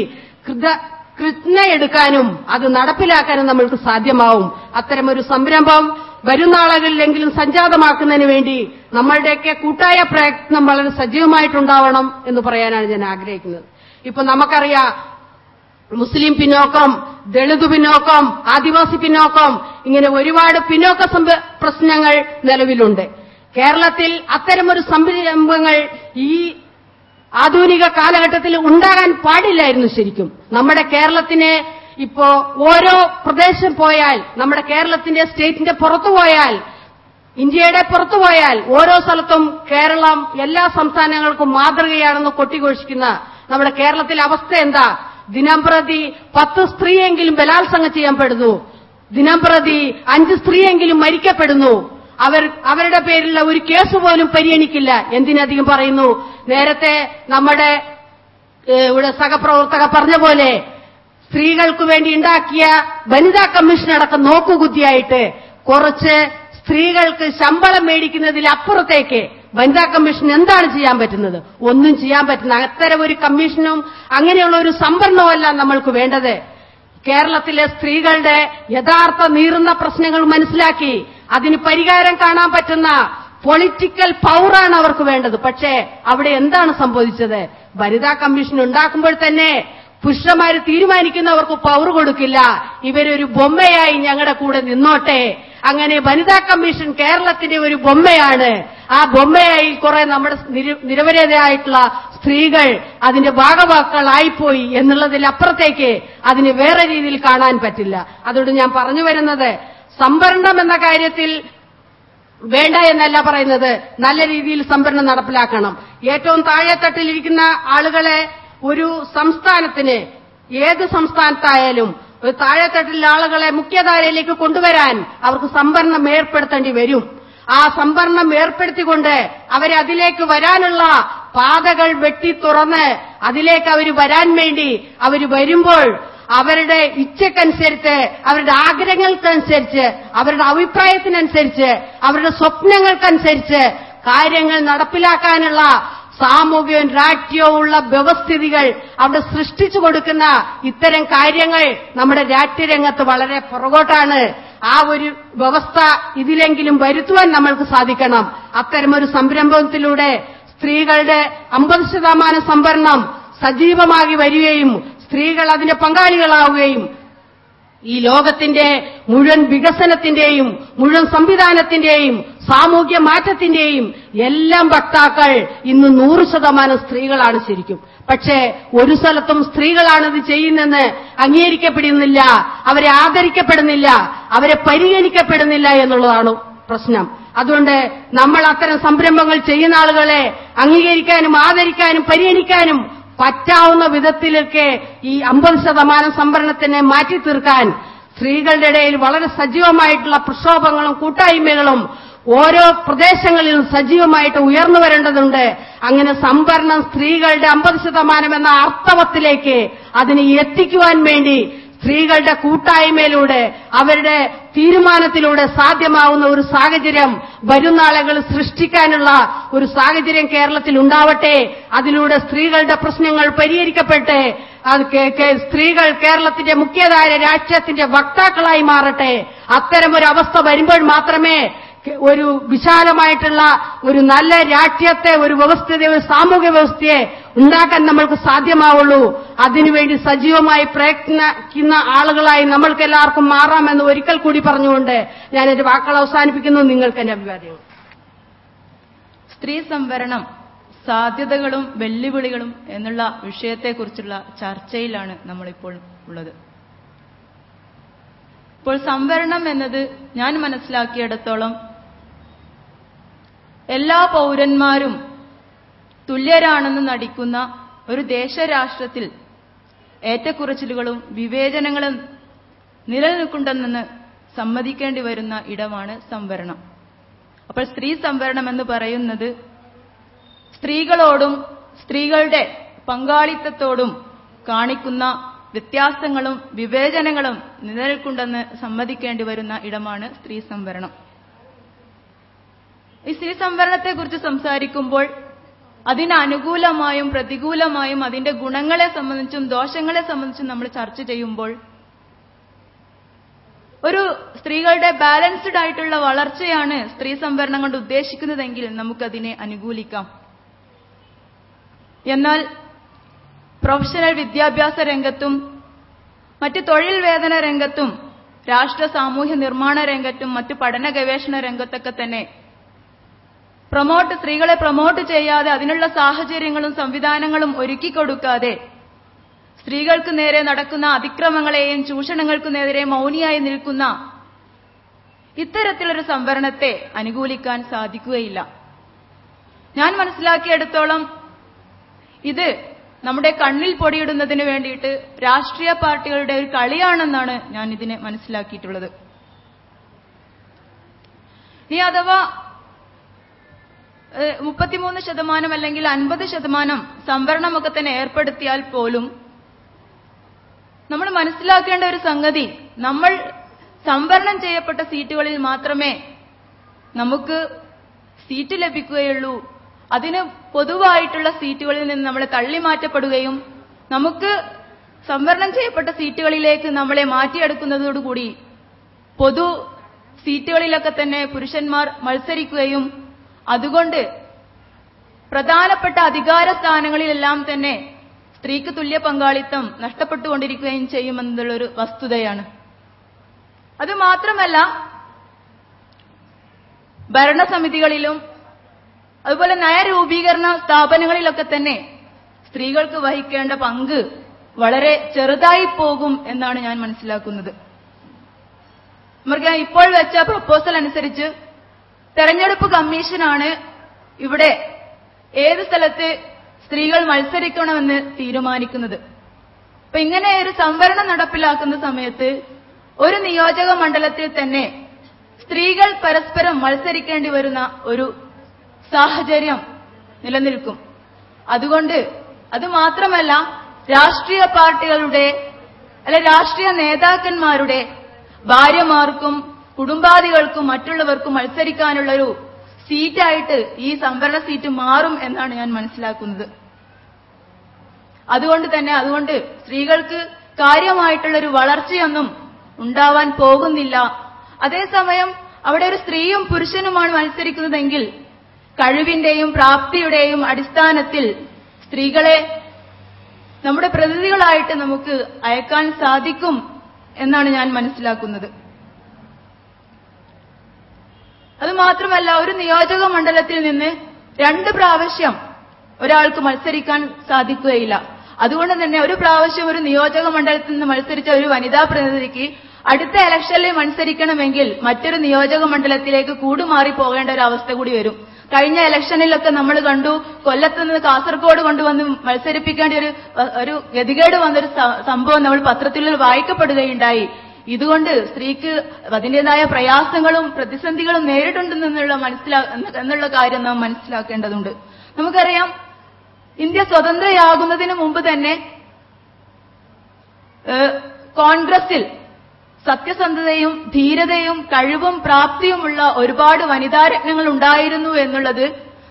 കൃത്യയെടുക്കാനും അത് നടപ്പിലാക്കാനും നമ്മൾക്ക് സാധ്യമാവും. അത്തരമൊരു സംരംഭം വരുന്ന ആളുകളിലെങ്കിലും സംജാതമാക്കുന്നതിന് വേണ്ടി നമ്മളുടെയൊക്കെ കൂട്ടായ പ്രയത്നം വളരെ സജീവമായിട്ടുണ്ടാവണം എന്ന് പറയാനാണ് ഞാൻ ആഗ്രഹിക്കുന്നത്. ഇപ്പൊ നമുക്കറിയാം, മുസ്ലിം പിന്നോക്കം, ദളിത് പിന്നോക്കം, ആദിവാസി പിന്നോക്കം, ഇങ്ങനെ ഒരുപാട് പിന്നോക്ക പ്രശ്നങ്ങൾ നിലവിലുണ്ട്. കേരളത്തിൽ അത്തരമൊരു സംരംഭങ്ങൾ ഈ ആധുനിക കാലഘട്ടത്തിൽ ഉണ്ടാകാൻ പാടില്ലായിരുന്നു. ശരിക്കും നമ്മുടെ കേരളത്തിന് ഇപ്പോ ഓരോ പ്രദേശം പോയാൽ, നമ്മുടെ കേരളത്തിന്റെ സ്റ്റേറ്റിന്റെ പുറത്തു പോയാൽ, ഇന്ത്യയുടെ പുറത്തു പോയാൽ ഓരോ സ്ഥലത്തും കേരളം എല്ലാ സംസ്ഥാനങ്ങൾക്കും മാതൃകയാണെന്ന് കൊട്ടിഘോഷിക്കുന്ന നമ്മുടെ കേരളത്തിലെ അവസ്ഥ എന്താ? ദിനംപ്രതി 10 സ്ത്രീയെങ്കിലും ബലാത്സംഗം ചെയ്യപ്പെടുന്നു. ദിനംപ്രതി 5 സ്ത്രീയെങ്കിലും മരിക്കപ്പെടുന്നു. അവരുടെ പേരിലുള്ള ഒരു കേസ് പോലും പരിഗണിക്കില്ല. എന്തിനധികം പറയുന്നു, നേരത്തെ നമ്മുടെ ഇവിടെ സഹപ്രവർത്തക പറഞ്ഞ പോലെ സ്ത്രീകൾക്ക് വേണ്ടി ഉണ്ടാക്കിയ വനിതാ കമ്മീഷൻ അടക്കം നോക്കുകുത്തിയായിട്ട് കുറച്ച് സ്ത്രീകൾക്ക് ശമ്പളം മേടിക്കുന്നതിലപ്പുറത്തേക്ക് വനിതാ കമ്മീഷൻ എന്താണ് ചെയ്യാൻ പറ്റുന്നത്? ഒന്നും ചെയ്യാൻ പറ്റുന്ന അത്തരം ഒരു കമ്മീഷനും അങ്ങനെയുള്ള ഒരു സംവരണമല്ല നമ്മൾക്ക് വേണ്ടത്. കേരളത്തിലെ സ്ത്രീകളുടെ യഥാർത്ഥ നീറുന്ന പ്രശ്നങ്ങൾ മനസ്സിലാക്കി അതിന് പരിഹാരം കാണാൻ പറ്റുന്ന പൊളിറ്റിക്കൽ പവറാണ് അവർക്ക് വേണ്ടത്. പക്ഷേ അവിടെ എന്താണ് സംഭവിച്ചത്? വനിതാ കമ്മീഷൻ ഉണ്ടാക്കുമ്പോൾ തന്നെ പുരുഷന്മാർ തീരുമാനിക്കുന്നവർക്ക് പവർ കൊടുക്കില്ല. ഇവരൊരു ബൊമ്മയായി ഞങ്ങളുടെ കൂടെ നിന്നോട്ടെ. അങ്ങനെ വനിതാ കമ്മീഷൻ കേരളത്തിന്റെ ഒരു ബൊമ്മയാണ്. ആ ബൊമ്മയായി കുറെ നമ്മുടെ നിരവധിയായിട്ടുള്ള സ്ത്രീകൾ അതിന്റെ ഭാഗവാക്കുകളായിപ്പോയി എന്നുള്ളതിലപ്പുറത്തേക്ക് അതിന് വേറെ രീതിയിൽ കാണാൻ പറ്റില്ല. അതുകൊണ്ട് ഞാൻ പറഞ്ഞു വരുന്നത്, സംവരണം എന്ന കാര്യത്തിൽ വേണ്ട എന്നല്ല പറയുന്നത്, നല്ല രീതിയിൽ സംവരണം നടപ്പിലാക്കണം. ഏറ്റവും താഴെത്തട്ടിലിരിക്കുന്ന ആളുകളെ ഒരു സംസ്ഥാനത്തിന്, ഏത് സംസ്ഥാനത്തായാലും ഒരു താഴെത്തട്ടിലെ ആളുകളെ മുഖ്യധാരയിലേക്ക് കൊണ്ടുവരാൻ അവർക്ക് സംവരണം ഏർപ്പെടുത്തേണ്ടി വരും. ആ സംവരണം ഏർപ്പെടുത്തിക്കൊണ്ട് അവരെ അതിലേക്ക് വരാനുള്ള പാതകൾ വെട്ടി തുറന്ന് അതിലേക്ക് അവർ വരാൻ വേണ്ടി അവർ വരുമ്പോൾ അവരുടെ ഇച്ഛക്കനുസരിച്ച്, അവരുടെ ആഗ്രഹങ്ങൾക്കനുസരിച്ച്, അവരുടെ അഭിപ്രായത്തിനനുസരിച്ച്, അവരുടെ സ്വപ്നങ്ങൾക്കനുസരിച്ച് കാര്യങ്ങൾ നടപ്പിലാക്കാനുള്ള സാമൂഹ്യവും രാഷ്ട്രീയവും ഉള്ള വ്യവസ്ഥിതികൾ അവിടെ സൃഷ്ടിച്ചു കൊടുക്കുന്ന ഇത്തരം കാര്യങ്ങൾ നമ്മുടെ രാഷ്ട്രീയരംഗത്ത് വളരെ പുറകോട്ടാണ്. ആ ഒരു വ്യവസ്ഥ ഇതിലെങ്കിലും വരുത്തുവാൻ നമ്മൾക്ക് സാധിക്കണം. അത്തരമൊരു സംരംഭത്തിലൂടെ സ്ത്രീകളുടെ 50% സംവരണം സജീവമാക്കി വരികയും സ്ത്രീകൾ അതിന്റെ പങ്കാളികളാവുകയും ഈ ലോകത്തിന്റെ മുഴുവൻ വികസനത്തിന്റെയും മുഴുവൻ സംവിധാനത്തിന്റെയും സാമൂഹ്യ മാറ്റത്തിന്റെയും എല്ലാം വക്താക്കൾ ഇന്ന് 100% സ്ത്രീകളാണ് ശരിക്കും. പക്ഷേ ഒരു സ്ഥലത്തും സ്ത്രീകളാണിത് ചെയ്യുന്നെന്ന് അംഗീകരിക്കപ്പെടുന്നില്ല, അവരെ ആദരിക്കപ്പെടുന്നില്ല, അവരെ പരിഗണിക്കപ്പെടുന്നില്ല എന്നുള്ളതാണ് പ്രശ്നം. അതുകൊണ്ട് നമ്മൾ അത്തരം സംരംഭങ്ങൾ ചെയ്യുന്ന ആളുകളെ അംഗീകരിക്കാനും ആദരിക്കാനും പരിഗണിക്കാനും പറ്റാവുന്ന വിധത്തിലൊക്കെ ഈ 50% സംവരണത്തിനെ മാറ്റി തീർക്കാൻ സ്ത്രീകളുടെ ഇടയിൽ വളരെ സജീവമായിട്ടുള്ള പ്രക്ഷോഭങ്ങളും കൂട്ടായ്മകളും ഓരോ പ്രദേശങ്ങളിലും സജീവമായിട്ട് ഉയർന്നു വരേണ്ടതുണ്ട്. അങ്ങനെ സംവരണം സ്ത്രീകളുടെ 50% എന്ന അർത്ഥവത്തിലേക്ക് അതിനെ എത്തിക്കുവാൻ വേണ്ടി സ്ത്രീകളുടെ കൂട്ടായ്മയിലൂടെ അവരുടെ തീരുമാനത്തിലൂടെ സാധ്യമാവുന്ന ഒരു സാഹചര്യം വരുന്ന ആളുകൾ സൃഷ്ടിക്കാനുള്ള ഒരു സാഹചര്യം കേരളത്തിൽ ഉണ്ടാവട്ടെ. അതിലൂടെ സ്ത്രീകളുടെ പ്രശ്നങ്ങൾ പരിഹരിക്കപ്പെട്ട് സ്ത്രീകൾ കേരളത്തിന്റെ മുഖ്യധാര രാഷ്ട്രീയത്തിന്റെ വക്താക്കളായി മാറട്ടെ. അത്തരമൊരു അവസ്ഥ വരുമ്പോൾ മാത്രമേ ഒരു വിശാലമായിട്ടുള്ള ഒരു നല്ല രാഷ്ട്രീയത്തെ, ഒരു വ്യവസ്ഥയെ, ഒരു സാമൂഹ്യ വ്യവസ്ഥയെ ഉണ്ടാക്കാൻ നമ്മൾക്ക് സാധ്യമാവുള്ളൂ. അതിനുവേണ്ടി സജീവമായി പ്രയത്നിക്കുന്ന ആളുകളായി നമ്മൾക്കെല്ലാവർക്കും മാറാമെന്ന് ഒരിക്കൽ കൂടി പറഞ്ഞുകൊണ്ട് ഞാൻ എന്റെ വാക്കുകൾ അവസാനിപ്പിക്കുന്നു. നിങ്ങൾക്ക് എന്റെ അഭിവാദ്യങ്ങൾ. സ്ത്രീ സംവരണം, സാധ്യതകളും വെല്ലുവിളികളും എന്നുള്ള വിഷയത്തെക്കുറിച്ചുള്ള ചർച്ചയിലാണ് നമ്മളിപ്പോൾ ഉള്ളത്. ഇപ്പോൾ സംവരണം എന്നത് ഞാൻ മനസ്സിലാക്കിയിടത്തോളം എല്ലാ പൗരന്മാരും തുല്യരാണെന്ന് നടിക്കുന്ന ഒരു ദേശരാഷ്ട്രത്തിൽ ഏറ്റക്കുറച്ചിലുകളും വിവേചനങ്ങളും നിലനിൽക്കുന്നുണ്ടെന്ന് സമ്മതിക്കേണ്ടി വരുന്ന ഇടമാണ് സംവരണം. അപ്പോൾ സ്ത്രീ സംവരണം എന്ന് പറയുന്നത് സ്ത്രീകളോടും സ്ത്രീകളുടെ പങ്കാളിത്തത്തോടും കാണിക്കുന്ന വ്യത്യാസങ്ങളും വിവേചനങ്ങളും നിലനിൽക്കുണ്ടെന്ന് സമ്മതിക്കേണ്ടി വരുന്ന ഇടമാണ് സ്ത്രീ സംവരണം. ഈ സ്ത്രീ സംവരണത്തെക്കുറിച്ച് സംസാരിക്കുമ്പോൾ അതിന് അനുകൂലമായും പ്രതികൂലമായും അതിന്റെ ഗുണങ്ങളെ സംബന്ധിച്ചും ദോഷങ്ങളെ സംബന്ധിച്ചും നമ്മൾ ചർച്ച ചെയ്യുമ്പോൾ ഒരു സ്ത്രീകളുടെ ബാലൻസ്ഡ് ആയിട്ടുള്ള വളർച്ചയാണ് സ്ത്രീ സംവരണം കൊണ്ട് ഉദ്ദേശിക്കുന്നതെങ്കിൽ നമുക്കതിനെ അനുകൂലിക്കാം. എന്നാൽ പ്രൊഫഷണൽ വിദ്യാഭ്യാസ രംഗത്തും മറ്റ് തൊഴിൽ വേതന രംഗത്തും രാഷ്ട്ര സാമൂഹ്യ നിർമ്മാണ രംഗത്തും മറ്റ് പഠന ഗവേഷണ രംഗത്തൊക്കെ തന്നെ സ്ത്രീകളെ പ്രൊമോട്ട് ചെയ്യാതെ അതിനുള്ള സാഹചര്യങ്ങളും സംവിധാനങ്ങളും ഒരുക്കിക്കൊടുക്കാതെ സ്ത്രീകൾക്ക് നേരെ നടക്കുന്ന അതിക്രമങ്ങളെയും ചൂഷണങ്ങൾക്കു നേരെ മൗനിയായി നിൽക്കുന്ന ഇത്തരത്തിലൊരു സംവരണത്തെ അനുകൂലിക്കാൻ സാധിക്കുകയില്ല. ഞാൻ മനസ്സിലാക്കിയെടുത്തോളം ഇത് നമ്മുടെ കണ്ണിൽ പൊടിയിടുന്നതിന് വേണ്ടിയിട്ട് രാഷ്ട്രീയ പാർട്ടികളുടെ ഒരു കളിയാണെന്നാണ് ഞാൻ ഇതിനെ മനസ്സിലാക്കിയിട്ടുള്ളത്. ഇനി അഥവാ 33% അല്ലെങ്കിൽ 50% സംവരണമൊക്കെ തന്നെ ഏർപ്പെടുത്തിയാൽ പോലും നമ്മൾ മനസ്സിലാക്കേണ്ട ഒരു സംഗതി, നമ്മൾ സംവരണം ചെയ്യപ്പെട്ട സീറ്റുകളിൽ മാത്രമേ നമുക്ക് സീറ്റ് ലഭിക്കുകയുള്ളൂ. അതിന് പൊതുവായിട്ടുള്ള സീറ്റുകളിൽ നിന്ന് നമ്മളെ തള്ളിമാറ്റപ്പെടുകയും നമുക്ക് സംവരണം ചെയ്യപ്പെട്ട സീറ്റുകളിലേക്ക് നമ്മളെ മാറ്റിയെടുക്കുന്നതോടുകൂടി പൊതു സീറ്റുകളിലൊക്കെ തന്നെ പുരുഷന്മാർ മത്സരിക്കുകയും അതുകൊണ്ട് പ്രധാനപ്പെട്ട അധികാര സ്ഥാനങ്ങളിലെല്ലാം തന്നെ സ്ത്രീക്ക് തുല്യ പങ്കാളിത്തം നഷ്ടപ്പെട്ടുകൊണ്ടിരിക്കുകയും ചെയ്യുമെന്നുള്ളൊരു വസ്തുതയാണ്. അതുമാത്രമല്ല, ഭരണസമിതികളിലും അതുപോലെ നയരൂപീകരണ സ്ഥാപനങ്ങളിലൊക്കെ തന്നെ സ്ത്രീകൾക്ക് വഹിക്കേണ്ട പങ്ക് വളരെ ചെറുതായി പോകും എന്നാണ് ഞാൻ മനസ്സിലാക്കുന്നത്. നമുക്ക് ഇപ്പോൾ വെച്ച പ്രപ്പോസൽ അനുസരിച്ച് തെരഞ്ഞെടുപ്പ് കമ്മീഷനാണ് ഇവിടെ ഏത് സ്ഥലത്ത് സ്ത്രീകൾ മത്സരിക്കണമെന്ന് തീരുമാനിക്കുന്നത്. അപ്പൊ ഇങ്ങനെ ഒരു സംവരണം നടപ്പിലാക്കുന്ന സമയത്ത് ഒരു നിയോജക മണ്ഡലത്തിൽ തന്നെ സ്ത്രീകൾ പരസ്പരം മത്സരിക്കേണ്ടി വരുന്ന ഒരു സാഹചര്യം നിലനിൽക്കും. അതുകൊണ്ട് അതുമാത്രമല്ല, രാഷ്ട്രീയ പാർട്ടികളുടെ രാഷ്ട്രീയ നേതാക്കന്മാരുടെ ഭാര്യമാർക്കും കുടുംബാദികൾക്കും മറ്റുള്ളവർക്കും മത്സരിക്കാനുള്ളൊരു സീറ്റായിട്ട് ഈ സംവരണ സീറ്റ് മാറും എന്നാണ് ഞാൻ മനസ്സിലാക്കുന്നത്. അതുകൊണ്ട് സ്ത്രീകൾക്ക് കാര്യമായിട്ടുള്ളൊരു വളർച്ചയൊന്നും ഉണ്ടാവാൻ പോകുന്നില്ല. അതേസമയം അവിടെ ഒരു സ്ത്രീയും പുരുഷനുമാണ് മത്സരിക്കുന്നതെങ്കിൽ കഴിവിന്റെയും പ്രാപ്തിയുടെയും അടിസ്ഥാനത്തിൽ സ്ത്രീകളെ നമ്മുടെ പ്രതിനിധികളായിട്ട് നമുക്ക് അയക്കാൻ സാധിക്കും എന്നാണ് ഞാൻ മനസ്സിലാക്കുന്നത്. അതുമാത്രമല്ല, ഒരു നിയോജക മണ്ഡലത്തിൽ നിന്ന് 2 പ്രാവശ്യം ഒരാൾക്ക് മത്സരിക്കാൻ സാധിക്കുകയില്ല. അതുകൊണ്ട് തന്നെ ഒരു പ്രാവശ്യം ഒരു നിയോജക മണ്ഡലത്തിൽ നിന്ന് മത്സരിച്ച ഒരു വനിതാ പ്രതിനിധിക്ക് അടുത്ത ഇലക്ഷനിൽ മത്സരിക്കണമെങ്കിൽ മറ്റൊരു നിയോജക മണ്ഡലത്തിലേക്ക് കൂടുമാറി പോകേണ്ട ഒരു അവസ്ഥ കൂടി വരും. കഴിഞ്ഞ ഇലക്ഷനിലൊക്കെ നമ്മൾ കണ്ടു, കൊല്ലത്ത് നിന്ന് കാസർഗോഡ് കൊണ്ടുവന്ന് മത്സരിപ്പിക്കേണ്ട ഒരു ഗതികേട് വന്നൊരു സംഭവം നമ്മൾ പത്രത്തിൽ വായിക്കപ്പെടുകയുണ്ടായി. ഇതുകൊണ്ട് സ്ത്രീക്ക് അതിന്റേതായ പ്രയാസങ്ങളും പ്രതിസന്ധികളും നേരിട്ടുണ്ടെന്നുള്ള കാര്യം നാം മനസ്സിലാക്കേണ്ടതുണ്ട്. നമുക്കറിയാം, ഇന്ത്യ സ്വതന്ത്രയാകുന്നതിന് മുമ്പ് തന്നെ കോൺഗ്രസിൽ സത്യസന്ധതയും ധീരതയും കഴിവും പ്രാപ്തിയുമുള്ള ഒരുപാട് വനിതാരത്നങ്ങൾ ഉണ്ടായിരുന്നു എന്നുള്ളത്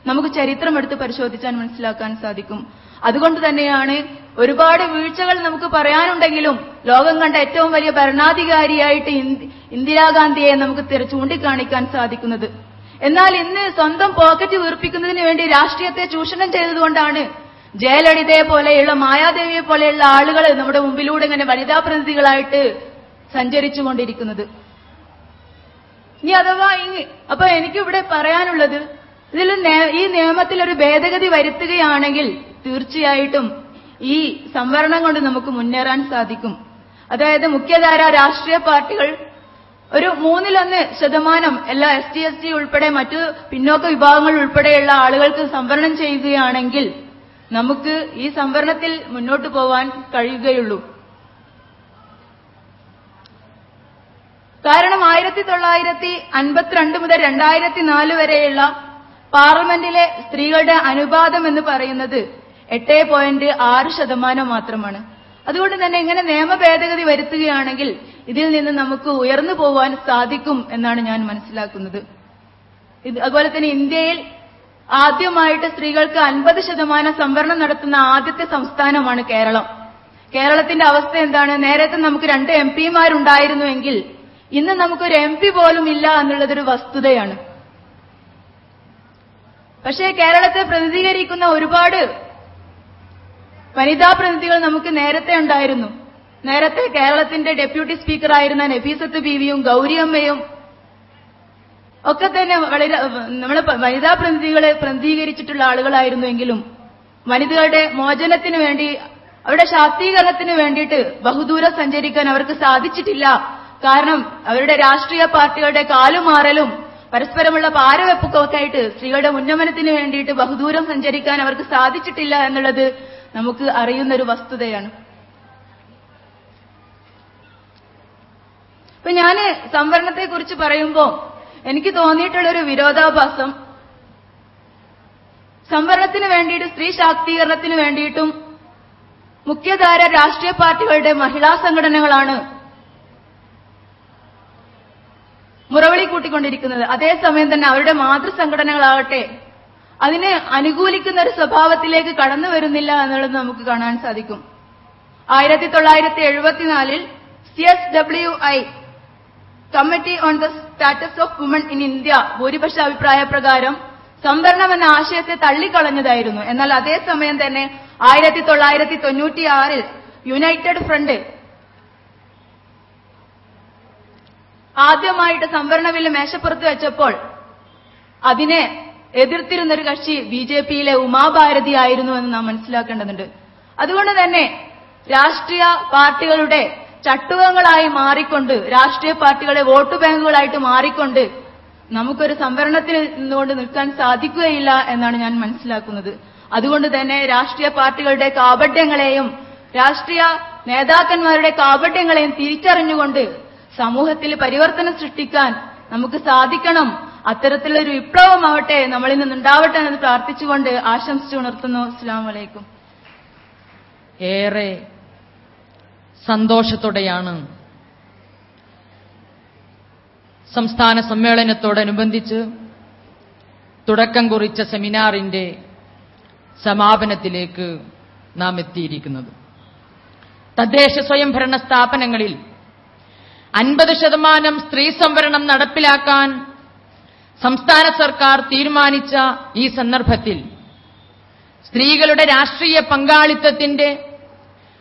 നമുക്ക് ചരിത്രമെടുത്ത് പരിശോധിച്ചാൽ മനസ്സിലാക്കാൻ സാധിക്കും. അതുകൊണ്ട് തന്നെയാണ് ഒരുപാട് വീഴ്ചകൾ നമുക്ക് പറയാനുണ്ടെങ്കിലും ലോകം കണ്ട ഏറ്റവും വലിയ ഭരണാധികാരിയായിട്ട് ഇന്ദിരാഗാന്ധിയെ നമുക്ക് ചൂണ്ടിക്കാണിക്കാൻ സാധിക്കുന്നത്. എന്നാൽ ഇന്ന് സ്വന്തം പോക്കറ്റ് വീർപ്പിക്കുന്നതിന് വേണ്ടി രാഷ്ട്രീയത്തെ ചൂഷണം ചെയ്തതുകൊണ്ടാണ് ജയലളിതയെ പോലെയുള്ള മായാദേവിയെ പോലെയുള്ള ആളുകൾ നമ്മുടെ മുമ്പിലൂടെ ഇങ്ങനെ വനിതാ പ്രതിനിധികളായിട്ട് സഞ്ചരിച്ചുകൊണ്ടിരിക്കുന്നത്. ഇനി അഥവാ അപ്പൊ എനിക്കിവിടെ പറയാനുള്ളത്, ഈ നിയമത്തിൽ ഒരു ഭേദഗതി വരുത്തുകയാണെങ്കിൽ തീർച്ചയായിട്ടും ഈ സംവരണം കൊണ്ട് നമുക്ക് മുന്നേറാൻ സാധിക്കും. അതായത് മുഖ്യധാര രാഷ്ട്രീയ പാർട്ടികൾ ഒരു 1/3% എല്ലാ ST SC ഉൾപ്പെടെ മറ്റു പിന്നോക്ക വിഭാഗങ്ങൾ ഉൾപ്പെടെയുള്ള ആളുകൾക്ക് സംവരണം ചെയ്യുകയാണെങ്കിൽ നമുക്ക് ഈ സംവരണത്തിൽ മുന്നോട്ട് പോവാൻ കഴിയുകയുള്ളൂ. കാരണം 1952 മുതൽ 2004 വരെയുള്ള പാർലമെന്റിലെ സ്ത്രീകളുടെ അനുപാതം എന്ന് പറയുന്നത് 8.6% മാത്രമാണ്. അതുകൊണ്ട് തന്നെ ഇങ്ങനെ നിയമ ഭേദഗതി വരുത്തുകയാണെങ്കിൽ ഇതിൽ നിന്ന് നമുക്ക് ഉയർന്നു പോവാൻ സാധിക്കും എന്നാണ് ഞാൻ മനസ്സിലാക്കുന്നത്. അതുപോലെ തന്നെ ഇന്ത്യയിൽ ആദ്യമായിട്ട് സ്ത്രീകൾക്ക് 50% സംവരണം നടത്തുന്ന ആദ്യത്തെ സംസ്ഥാനമാണ് കേരളം. കേരളത്തിന്റെ അവസ്ഥ എന്താണ്? നേരത്തെ നമുക്ക് 2 MP-മാരുണ്ടായിരുന്നുവെങ്കിൽ ഇന്ന് നമുക്കൊരു MP പോലും ഇല്ല എന്നുള്ളതൊരു വസ്തുതയാണ്. പക്ഷേ കേരളത്തെ പ്രതിനിധീകരിക്കുന്ന ഒരുപാട് വനിതാ പ്രതിനിധികൾ നമുക്ക് നേരത്തെ ഉണ്ടായിരുന്നു. നേരത്തെ കേരളത്തിന്റെ ഡെപ്യൂട്ടി സ്പീക്കറായിരുന്ന നഫീസത്ത് ബീവിയും ഗൗരിയമ്മയും ഒക്കെ തന്നെ വളരെ നമ്മളെ വനിതാ പ്രതിനിധികളെ പ്രതിനിധീകരിച്ചിട്ടുള്ള ആളുകളായിരുന്നുവെങ്കിലും വനിതകളുടെ മോചനത്തിന് വേണ്ടി, അവരുടെ ശാക്തീകരണത്തിന് വേണ്ടിയിട്ട് ബഹുദൂരം സഞ്ചരിക്കാൻ അവർക്ക് സാധിച്ചിട്ടില്ല. കാരണം അവരുടെ രാഷ്ട്രീയ പാർട്ടികളുടെ കാലുമാറലും പരസ്പരമുള്ള പാരവെപ്പൊക്കെ ആയിട്ട് സ്ത്രീകളുടെ ഉന്നമനത്തിന് വേണ്ടിയിട്ട് ബഹുദൂരം സഞ്ചരിക്കാൻ അവർക്ക് സാധിച്ചിട്ടില്ല എന്നുള്ളത് നമുക്ക് അറിയുന്നൊരു വസ്തുതയാണ്. ഇപ്പൊ ഞാന് സംവരണത്തെക്കുറിച്ച് പറയുമ്പോൾ എനിക്ക് തോന്നിയിട്ടുള്ളൊരു വിരോധാഭാസം, സംവരണത്തിന് വേണ്ടിയിട്ട്, സ്ത്രീ ശാക്തീകരണത്തിന് വേണ്ടിയിട്ടും മുഖ്യധാര രാഷ്ട്രീയ പാർട്ടികളുടെ മഹിളാ സംഘടനകളാണ് മുറവിളി കൂട്ടിക്കൊണ്ടിരിക്കുന്നത്. അതേസമയം തന്നെ അവരുടെ മാതൃസംഘടനകളാകട്ടെ അതിനെ അനുകൂലിക്കുന്ന ഒരു സ്വഭാവത്തിലേക്ക് കടന്നു വരുന്നില്ല എന്നുള്ളത് നമുക്ക് കാണാൻ സാധിക്കും. 1974 CSWI committee on the status of woman in India ഭൂരിപക്ഷ അഭിപ്രായ പ്രകാരം സംവരണം എന്ന ആശയത്തെ തള്ളിക്കളഞ്ഞതായിരുന്നു. എന്നാൽ അതേസമയം തന്നെ 1996 യുണൈറ്റഡ് ഫ്രണ്ട് ആദ്യമായിട്ട് സംവരണ ബില്ല് മേശപ്പുറത്ത് വെച്ചപ്പോൾ അതിനെ എതിർത്തിരുന്നൊരു കക്ഷി BJP-യിലെ ഉമാഭാരതി ആയിരുന്നു എന്ന് നാം മനസ്സിലാക്കേണ്ടതുണ്ട്. അതുകൊണ്ട് തന്നെ രാഷ്ട്രീയ പാർട്ടികളുടെ ചട്ടുകങ്ങളായി മാറിക്കൊണ്ട്, രാഷ്ട്രീയ പാർട്ടികളെ വോട്ട് ബാങ്കുകളായിട്ട് മാറിക്കൊണ്ട് നമുക്കൊരു സംവരണത്തിൽ നിന്നുകൊണ്ട് നിൽക്കാൻ സാധിക്കുകയില്ല എന്നാണ് ഞാൻ മനസ്സിലാക്കുന്നത്. അതുകൊണ്ട് തന്നെ രാഷ്ട്രീയ പാർട്ടികളുടെ കാപട്യങ്ങളെയും രാഷ്ട്രീയ നേതാക്കന്മാരുടെ കാപട്യങ്ങളെയും തിരിച്ചറിഞ്ഞുകൊണ്ട് സമൂഹത്തിൽ പരിവർത്തനം സൃഷ്ടിക്കാൻ നമുക്ക് സാധിക്കണം. അത്തരത്തിലൊരു വിപ്ലവമാവട്ടെ നമ്മളിൽ നിന്നുണ്ടാവട്ടെ എന്ന് പ്രാർത്ഥിച്ചുകൊണ്ട് ആശംസിച്ചു ഉണർത്തുന്നു. അസ്സലാമു അലൈക്കും. ഏറെ സന്തോഷത്തോടെയാണ് സംസ്ഥാന സമ്മേളനത്തോടനുബന്ധിച്ച് തുടക്കം കുറിച്ച സെമിനാറിന്റെ സമാപനത്തിലേക്ക് നാം എത്തിയിരിക്കുന്നത്. തദ്ദേശ സ്വയംഭരണ സ്ഥാപനങ്ങളിൽ 50% സ്ത്രീ സംവരണം നടപ്പിലാക്കാൻ സംസ്ഥാന സർക്കാർ തീരുമാനിച്ച ഈ സന്ദർഭത്തിൽ സ്ത്രീകളുടെ രാഷ്ട്രീയ പങ്കാളിത്തത്തിന്റെ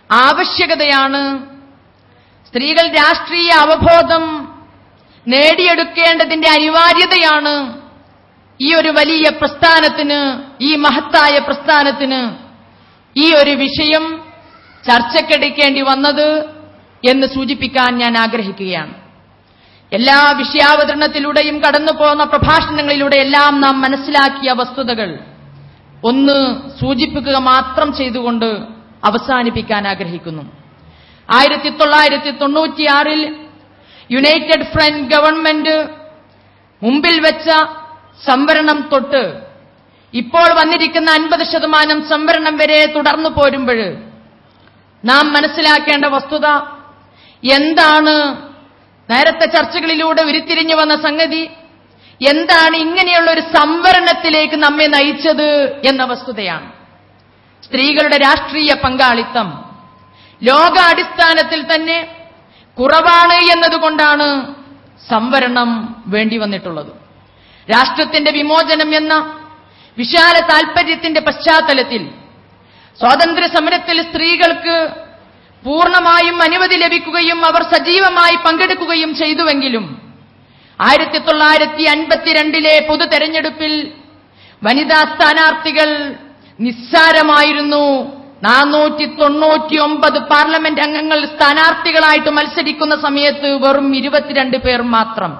ആവശ്യകതയാണ്, സ്ത്രീകൾ രാഷ്ട്രീയ അവബോധം നേടിയെടുക്കേണ്ടതിന്റെ അനിവാര്യതയാണ് ഈ ഒരു വലിയ പ്രസ്ഥാനത്തിന്, ഈ മഹത്തായ പ്രസ്ഥാനത്തിന് ഈ ഒരു വിഷയം ചർച്ചയ്ക്കെടുക്കേണ്ടി വന്നത് എന്ന് സൂചിപ്പിക്കാൻ ഞാൻ ആഗ്രഹിക്കുകയാണ്. എല്ലാ വിഷയാവതരണത്തിലൂടെയും കടന്നുപോകുന്ന പ്രഭാഷണങ്ങളിലൂടെയെല്ലാം നാം മനസ്സിലാക്കിയ വസ്തുതകൾ ഒന്ന് സൂചിപ്പിക്കുക മാത്രം ചെയ്തുകൊണ്ട് അവസാനിപ്പിക്കാൻ ആഗ്രഹിക്കുന്നു. 1996 യുണൈറ്റഡ് ഫ്രണ്ട് ഗവൺമെന്റ് മുമ്പിൽ വെച്ച സംവരണം തൊട്ട് ഇപ്പോൾ വന്നിരിക്കുന്ന 50% സംവരണം വരെ തുടർന്നു പോരുമ്പോൾ നാം മനസ്സിലാക്കേണ്ട വസ്തുത എന്താണ്? നേരത്തെ ചർച്ചകളിലൂടെ ഉരുത്തിരിഞ്ഞു വന്ന സംഗതി എന്താണ് ഇങ്ങനെയുള്ള ഒരു സംവരണത്തിലേക്ക് നമ്മെ നയിച്ചത് എന്ന വസ്തുതയാണ്. സ്ത്രീകളുടെ രാഷ്ട്രീയ പങ്കാളിത്തം ലോകാടിസ്ഥാനത്തിൽ തന്നെ കുറവാണ് എന്നതുകൊണ്ടാണ് സംവരണം വേണ്ടി വന്നിട്ടുള്ളത്. രാഷ്ട്രത്തിന്റെ വിമോചനം എന്ന വിശാല താൽപര്യത്തിന്റെ പശ്ചാത്തലത്തിൽ സ്വാതന്ത്ര്യ സമരത്തിൽ സ്ത്രീകൾക്ക് പൂർണ്ണമായും അനുമതി ലഭിക്കുകയും അവർ സജീവമായി പങ്കെടുക്കുകയും ചെയ്തുവെങ്കിലും 1952 പൊതു തെരഞ്ഞെടുപ്പിൽ വനിതാ സ്ഥാനാർത്ഥികൾ നിസ്സാരമായിരുന്നു. 499 പാർലമെന്റ് അംഗങ്ങൾ സ്ഥാനാർത്ഥികളായിട്ട് മത്സരിക്കുന്ന സമയത്ത് വെറും 22 പേർ മാത്രം.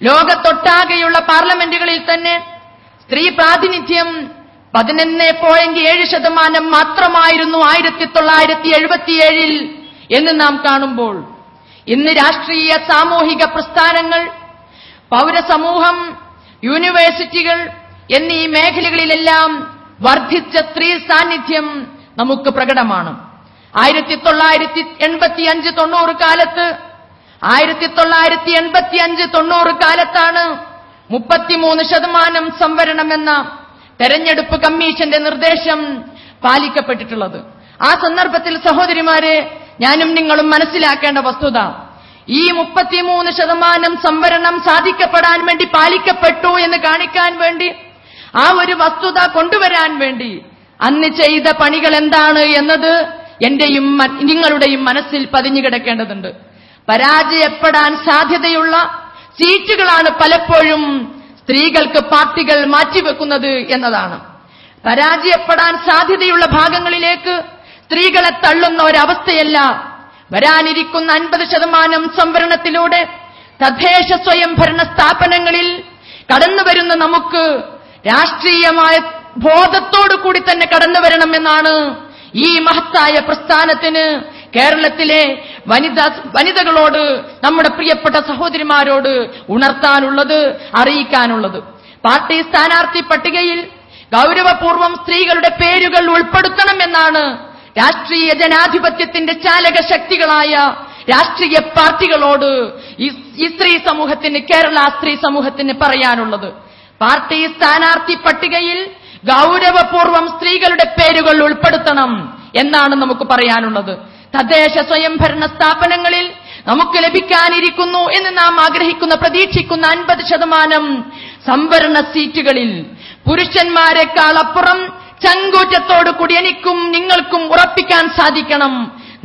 ലോകത്തൊട്ടാകെയുള്ള പാർലമെന്റുകളിൽ തന്നെ സ്ത്രീ പ്രാതിനിധ്യം 11.7% മാത്രമായിരുന്നു 1977 എന്ന് നാം കാണുമ്പോൾ ഇന്ന് രാഷ്ട്രീയ സാമൂഹിക പ്രസ്ഥാനങ്ങൾ, പൗരസമൂഹം, യൂണിവേഴ്സിറ്റികൾ എന്നീ മേഖലകളിലെല്ലാം വർദ്ധിച്ച സ്ത്രീ സാന്നിധ്യം നമുക്ക് പ്രകടമാണ്. 1985-90 കാലത്ത് 1985-90 കാലത്താണ് 33% സംവരണമെന്ന തെരഞ്ഞെടുപ്പ് കമ്മീഷന്റെ നിർദ്ദേശം പാലിക്കപ്പെട്ടിട്ടുള്ളത്. ആ സന്ദർഭത്തിൽ സഹോദരിമാരെ, ഞാനും നിങ്ങളും മനസ്സിലാക്കേണ്ട വസ്തുത, ഈ 33% സംവരണം സാധിക്കപ്പെടാൻ വേണ്ടി, പാലിക്കപ്പെട്ടു എന്ന് കാണിക്കാൻ വേണ്ടി, ആ ഒരു വസ്തുത കൊണ്ടുവരാൻ വേണ്ടി അന്ന് ചെയ്ത പണികൾ എന്താണ് എന്നത് എന്റെയും നിങ്ങളുടെയും മനസ്സിൽ പതിഞ്ഞു കിടക്കേണ്ടതുണ്ട്. പരാജയപ്പെടാൻ സാധ്യതയുള്ള സീറ്റുകളാണ് പലപ്പോഴും സ്ത്രീകൾക്ക് പാർട്ടികൾ മാറ്റിവെക്കുന്നത് എന്നതാണ്. പരാജയപ്പെടാൻ സാധ്യതയുള്ള ഭാഗങ്ങളിലേക്ക് സ്ത്രീകളെ തള്ളുന്ന ഒരവസ്ഥയല്ല വരാനിരിക്കുന്ന 50% സംവരണത്തിലൂടെ തദ്ദേശ സ്വയംഭരണ സ്ഥാപനങ്ങളിൽ കടന്നുവരുന്ന നമുക്ക് രാഷ്ട്രീയമായ ബോധത്തോടുകൂടി തന്നെ കടന്നുവരണമെന്നാണ് ഈ മഹത്തായ പ്രസ്ഥാനത്തിന് കേരളത്തിലെ വനിതകളോട്, നമ്മുടെ പ്രിയപ്പെട്ട സഹോദരിമാരോട് ഉണർത്താനുള്ളത്, അറിയിക്കാനുള്ളത്. പാർട്ടി സ്ഥാനാർത്ഥി പട്ടികയിൽ ഗൗരവപൂർവ്വം സ്ത്രീകളുടെ പേരുകൾ ഉൾപ്പെടുത്തണമെന്നാണ് രാഷ്ട്രീയ ജനാധിപത്യത്തിന്റെ ചാലക ശക്തികളായ രാഷ്ട്രീയ പാർട്ടികളോട് ഈ സ്ത്രീ സമൂഹത്തിന്, കേരള സ്ത്രീ സമൂഹത്തിന് പറയാനുള്ളത്. പാർട്ടി സ്ഥാനാർത്ഥി പട്ടികയിൽ ഗൗരവപൂർവ്വം സ്ത്രീകളുടെ പേരുകൾ ഉൾപ്പെടുത്തണം എന്നാണ് നമുക്ക് പറയാനുള്ളത്. തദ്ദേശ സ്വയംഭരണ സ്ഥാപനങ്ങളിൽ നമുക്ക് ലഭിക്കാനിരിക്കുന്നു എന്ന് നാം ആഗ്രഹിക്കുന്ന, പ്രതീക്ഷിക്കുന്ന 50% സംവരണ സീറ്റുകളിൽ പുരുഷന്മാരെക്കാൾ അപ്പുറം ചങ്കൂറ്റത്തോടുകൂടി എനിക്കും നിങ്ങൾക്കും ഉറപ്പിക്കാൻ സാധിക്കണം,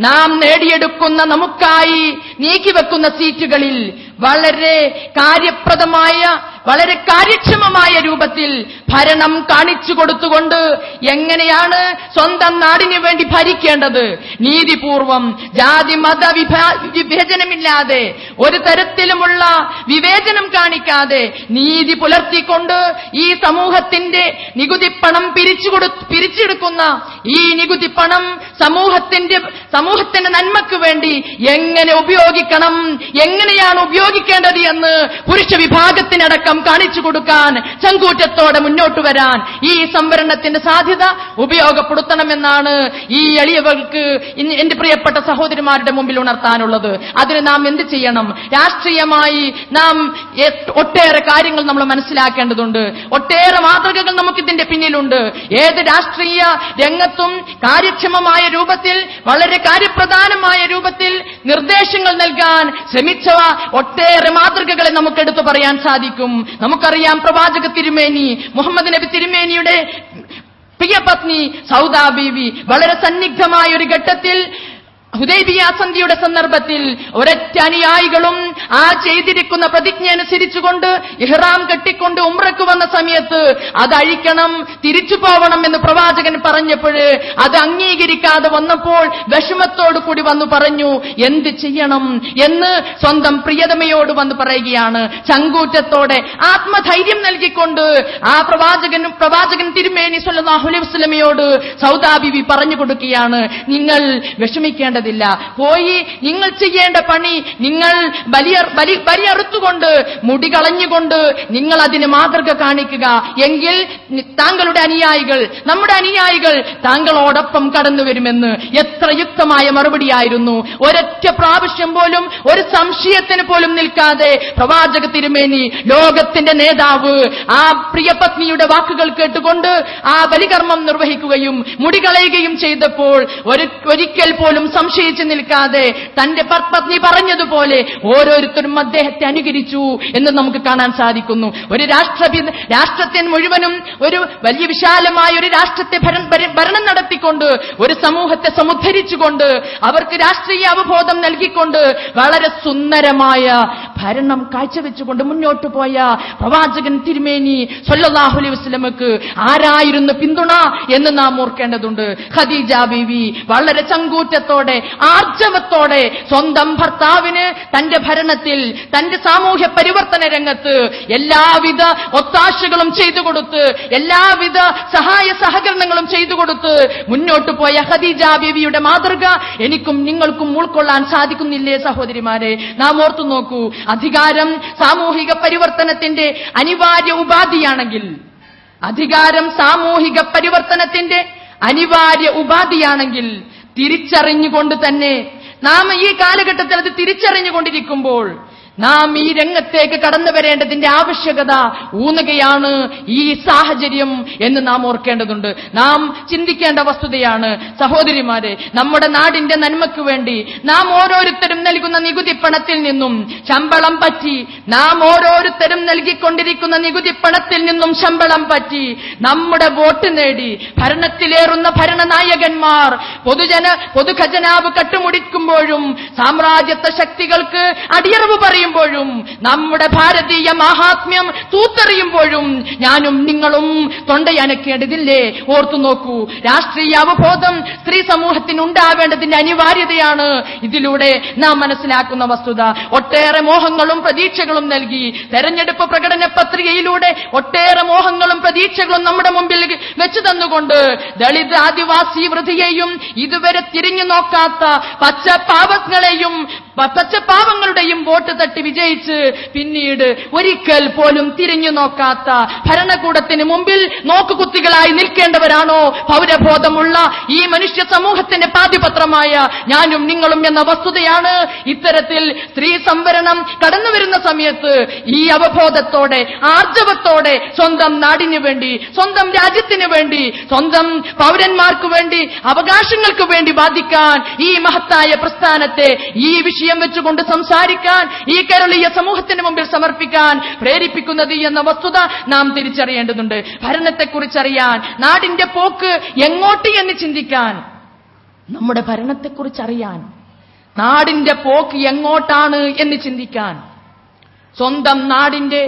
നാം നേടിയെടുക്കുന്ന, നമുക്കായി നീക്കിവെക്കുന്ന സീറ്റുകളിൽ വളരെ കാര്യപ്രദമായ, വളരെ കാര്യക്ഷമമായ രൂപത്തിൽ ഭരണം കാണിച്ചു കൊടുത്തുകൊണ്ട് എങ്ങനെയാണ് സ്വന്തം നാടിനു വേണ്ടി ഭരിക്കേണ്ടത്, നീതിപൂർവം, ജാതി മത വിവേചനമില്ലാതെ, ഒരു തരത്തിലുമുള്ള വിവേചനം കാണിക്കാതെ നീതി പുലർത്തിക്കൊണ്ട് ഈ സമൂഹത്തിന്റെ നികുതിപ്പണം പിരിച്ചെടുക്കുന്ന ഈ നികുതിപ്പണം സമൂഹത്തിന്റെ നന്മയ്ക്ക് വേണ്ടി എങ്ങനെ ഉപയോഗിക്കണം, എങ്ങനെയാണ് ഉപയോഗിക്കേണ്ടത് എന്ന് പുരുഷ വിഭാഗത്തിനടക്കം കാണിച്ചു കൊടുക്കാൻ, ചങ്കൂറ്റത്തോടെ മുന്നോട്ട് വരാൻ ഈ സംവരണത്തിന്റെ സാധ്യത ഉപയോഗപ്പെടുത്തണമെന്നാണ് ഈ എളിയവർക്ക്, എന്റെ പ്രിയപ്പെട്ട സഹോദരിമാരുടെ മുമ്പിൽ ഉണർത്താനുള്ളത്. അതിന് നാം എന്ത് ചെയ്യണം? രാഷ്ട്രീയമായി നാം ഒട്ടേറെ കാര്യങ്ങൾ നമ്മൾ മനസ്സിലാക്കേണ്ടതുണ്ട്. ഒട്ടേറെ മാതൃകകൾ നമുക്കിതിന്റെ പിന്നിലുണ്ട്. ഏത് രാഷ്ട്രീയ രംഗത്തും കാര്യക്ഷമമായ രൂപത്തിൽ, വളരെ കാര്യപ്രധാനമായ രൂപത്തിൽ നിർദ്ദേശങ്ങൾ നൽകാൻ ശ്രമിച്ച ഒട്ടേറെ മാതൃകകളെ നമുക്ക് എടുത്തു പറയാൻ സാധിക്കും. നമുക്കറിയാം, പ്രവാചക തിരുമേനി, മുഹമ്മദ് നബി തിരുമേനിയുടെ പ്രിയപത്നി സൗദാ ബീവി വളരെ സന്നിഗ്ധമായ ഒരു ഘട്ടത്തിൽ, ഹുദൈബിയ സന്ധിയുടെ സന്ദർഭത്തിൽ ഒരൊറ്റ അനുയായികളും ആ ചെയ്തിരിക്കുന്ന പ്രതിജ്ഞ അനുസരിച്ചുകൊണ്ട് ഇഹ്റാം കെട്ടിക്കൊണ്ട് ഉംറയ്ക്ക് വന്ന സമയത്ത് അത് അഴിക്കണം, തിരിച്ചു പോകണം എന്ന് പ്രവാചകൻ പറഞ്ഞപ്പോൾ അത് അംഗീകരിക്കാതെ വന്നപ്പോൾ വിഷമത്തോടു കൂടി വന്നു പറഞ്ഞു, എന്ത് ചെയ്യണം എന്ന് സ്വന്തം പ്രിയതമയോട് വന്ന് പറയുകയാണ്. ചങ്കൂറ്റത്തോടെ ആത്മധൈര്യം നൽകിക്കൊണ്ട് ആ പ്രവാചകൻ തിരുമേനി സ്വല്ലല്ലാഹു അലൈഹി വസല്ലമയോട് സൗദാ ബീവി പറഞ്ഞു കൊടുക്കുകയാണ്, നിങ്ങൾ വിഷമിക്കേണ്ട, പോയി നിങ്ങൾ ചെയ്യേണ്ട പണി, നിങ്ങൾ ബലിയറുത്തുകൊണ്ട്, മുടി കളഞ്ഞുകൊണ്ട് നിങ്ങൾ അതിന് മാതൃക കാണിക്കുക. എങ്കിൽ താങ്കളുടെ അനുയായികൾ, നമ്മുടെ അനുയായികൾ താങ്കളോടൊപ്പം കടന്നു വരുമെന്ന് എത്ര യുക്തമായ മറുപടിയായിരുന്നു. ഒരൊറ്റ പ്രാവശ്യം പോലും, ഒരു സംശയത്തിന് പോലും നിൽക്കാതെ പ്രവാചക തിരുമേനി, ലോകത്തിന്റെ നേതാവ്, ആ പ്രിയപത്നിയുടെ വാക്കുകൾ കേട്ടുകൊണ്ട് ആ ബലികർമ്മം നിർവഹിക്കുകയും മുടി കളയുകയും ചെയ്തപ്പോൾ ഒരിക്കൽ പോലും സംശയിച്ചു നിൽക്കാതെ തന്റെ പത്നി പറഞ്ഞതുപോലെ ഓരോരുത്തരും അദ്ദേഹത്തെ അനുകരിച്ചു എന്ന് നമുക്ക് കാണാൻ സാധിക്കുന്നു. ഒരു രാഷ്ട്രത്തിന് മുഴുവനും, ഒരു വലിയ വിശാലമായ ഒരു രാഷ്ട്രത്തെ ഭരണം നടത്തിക്കൊണ്ട്, ഒരു സമൂഹത്തെ സമുദ്ധരിച്ചുകൊണ്ട്, അവർക്ക് രാഷ്ട്രീയ അവബോധം നൽകിക്കൊണ്ട് വളരെ സുന്ദരമായ ഭരണം കാഴ്ചവെച്ചുകൊണ്ട് മുന്നോട്ട് പോയ പ്രവാചകൻ തിരുമേനി സ്വല്ലല്ലാഹു അലൈഹി വസല്ലമക്ക് ആരായിരുന്നു പിന്തുണ എന്ന് നാം ഓർക്കേണ്ടതുണ്ട്. ഖദീജ ബീവി വളരെ ചങ്കൂറ്റത്തോടെ ആർജവത്തോടെ സ്വന്തം ഭർത്താവിന് തന്റെ ഭരണത്തിൽ തന്റെ സാമൂഹ്യ പരിവർത്തന രംഗത്ത് എല്ലാവിധ ഒത്താശകളും ചെയ്തു കൊടുത്ത് എല്ലാവിധ സഹായ സഹകരണങ്ങളും ചെയ്തു കൊടുത്ത് മുന്നോട്ട് പോയ ഖദീജ ബീവിയുടെ മാതൃക എനിക്കും നിങ്ങൾക്കും ഉൾക്കൊള്ളാൻ സാധിക്കുന്നില്ലേ സഹോദരിമാരെ? നാം ഓർത്തു നോക്കൂ, അധികാരം സാമൂഹിക പരിവർത്തനത്തിന്റെ അനിവാര്യ ഉപാധിയാണെങ്കിൽ, അധികാരം സാമൂഹിക പരിവർത്തനത്തിന്റെ അനിവാര്യ ഉപാധിയാണെങ്കിൽ തിരിച്ചറിഞ്ഞുകൊണ്ട് തന്നെ നാം ഈ കാലഘട്ടത്തിൽ അത് തിരിച്ചറിഞ്ഞുകൊണ്ടിരിക്കുമ്പോൾ നാം ഈ രംഗത്തേക്ക് കടന്നു വരേണ്ടതിന്റെ ആവശ്യകത ഊന്നുകയാണ് ഈ സാഹചര്യം എന്ന് നാം ഓർക്കേണ്ടതുണ്ട്. നാം ചിന്തിക്കേണ്ട വസ്തുതയാണ് സഹോദരിമാരെ. നമ്മുടെ നാടിന്റെ നന്മയ്ക്ക് വേണ്ടി നാം ഓരോരുത്തരും നൽകുന്ന നികുതി പണത്തിൽ നിന്നും ശമ്പളം പറ്റി, നാം ഓരോരുത്തരും നൽകിക്കൊണ്ടിരിക്കുന്ന നികുതി പണത്തിൽ നിന്നും ശമ്പളം പറ്റി നമ്മുടെ വോട്ട് നേടി ഭരണത്തിലേറുന്ന ഭരണനായകന്മാർ പൊതുഖജനാവ് കട്ടുമുടിക്കുമ്പോഴും സാമ്രാജ്യത്വ ശക്തികൾക്ക് അടിയറവ് പറയും നമ്മുടെ ഭാരതീയ മഹാത്മ്യം തൂത്തെറിയുമ്പോഴും ഞാനും നിങ്ങളും തൊണ്ടയനക്കേണ്ടതില്ലേ? ഓർത്തു നോക്കൂ, രാഷ്ട്രീയ അവബോധം സ്ത്രീ സമൂഹത്തിന് ഉണ്ടാവേണ്ടതിന്റെ അനിവാര്യതയാണ് ഇതിലൂടെ നാം മനസ്സിലാക്കുന്ന വസ്തുത. ഒട്ടേറെ മോഹങ്ങളും പ്രതീക്ഷകളും നൽകി തെരഞ്ഞെടുപ്പ് പ്രകടന പത്രികയിലൂടെ ഒട്ടേറെ മോഹങ്ങളും പ്രതീക്ഷകളും നമ്മുടെ മുമ്പിൽ വെച്ചു തന്നുകൊണ്ട് ദളിത് ആദിവാസി വൃതിയെയും ഇതുവരെ തിരിഞ്ഞു നോക്കാത്ത പച്ചപ്പാവങ്ങളുടെയും വോട്ട് തട്ടി വിജയിച്ച് പിന്നീട് ഒരിക്കൽ പോലും തിരിഞ്ഞു നോക്കാത്ത ഭരണകൂടത്തിന് മുമ്പിൽ നോക്കുകുത്തികളായി നിൽക്കേണ്ടവരാണോ പൗരബോധമുള്ള ഈ മനുഷ്യ സമൂഹത്തിന്റെ പാതിപത്രമായ ഞാനും നിങ്ങളും എന്ന വസ്തുതയാണ് ഇത്തരത്തിൽ സ്ത്രീ സംവരണം കടന്നുവരുന്ന സമയത്ത് ഈ അവബോധത്തോടെ ആർജവത്തോടെ സ്വന്തം നാടിനു വേണ്ടി, സ്വന്തം രാജ്യത്തിനു വേണ്ടി, സ്വന്തം പൗരന്മാർക്ക് വേണ്ടി, അവകാശങ്ങൾക്ക് വേണ്ടി ബാധിക്കാൻ ഈ മഹത്തായ പ്രസ്ഥാനത്തെ ഈ വിഷയം വെച്ചുകൊണ്ട് സംസാരിക്കാൻ ഈ കേരളീയ സമൂഹത്തിന് മുമ്പിൽ സമർപ്പിക്കാൻ പ്രേരിപ്പിക്കുന്നത് എന്ന വസ്തുത നാം തിരിച്ചറിയേണ്ടതുണ്ട്. ഭരണത്തെക്കുറിച്ചറിയാൻ, നാടിന്റെ പോക്ക് എങ്ങോട്ട് എന്ന് ചിന്തിക്കാൻ, നമ്മുടെ ഭരണത്തെക്കുറിച്ചറിയാൻ, നാടിന്റെ പോക്ക് എങ്ങോട്ടാണ് എന്ന് ചിന്തിക്കാൻ, സ്വന്തം നാടിന്റെ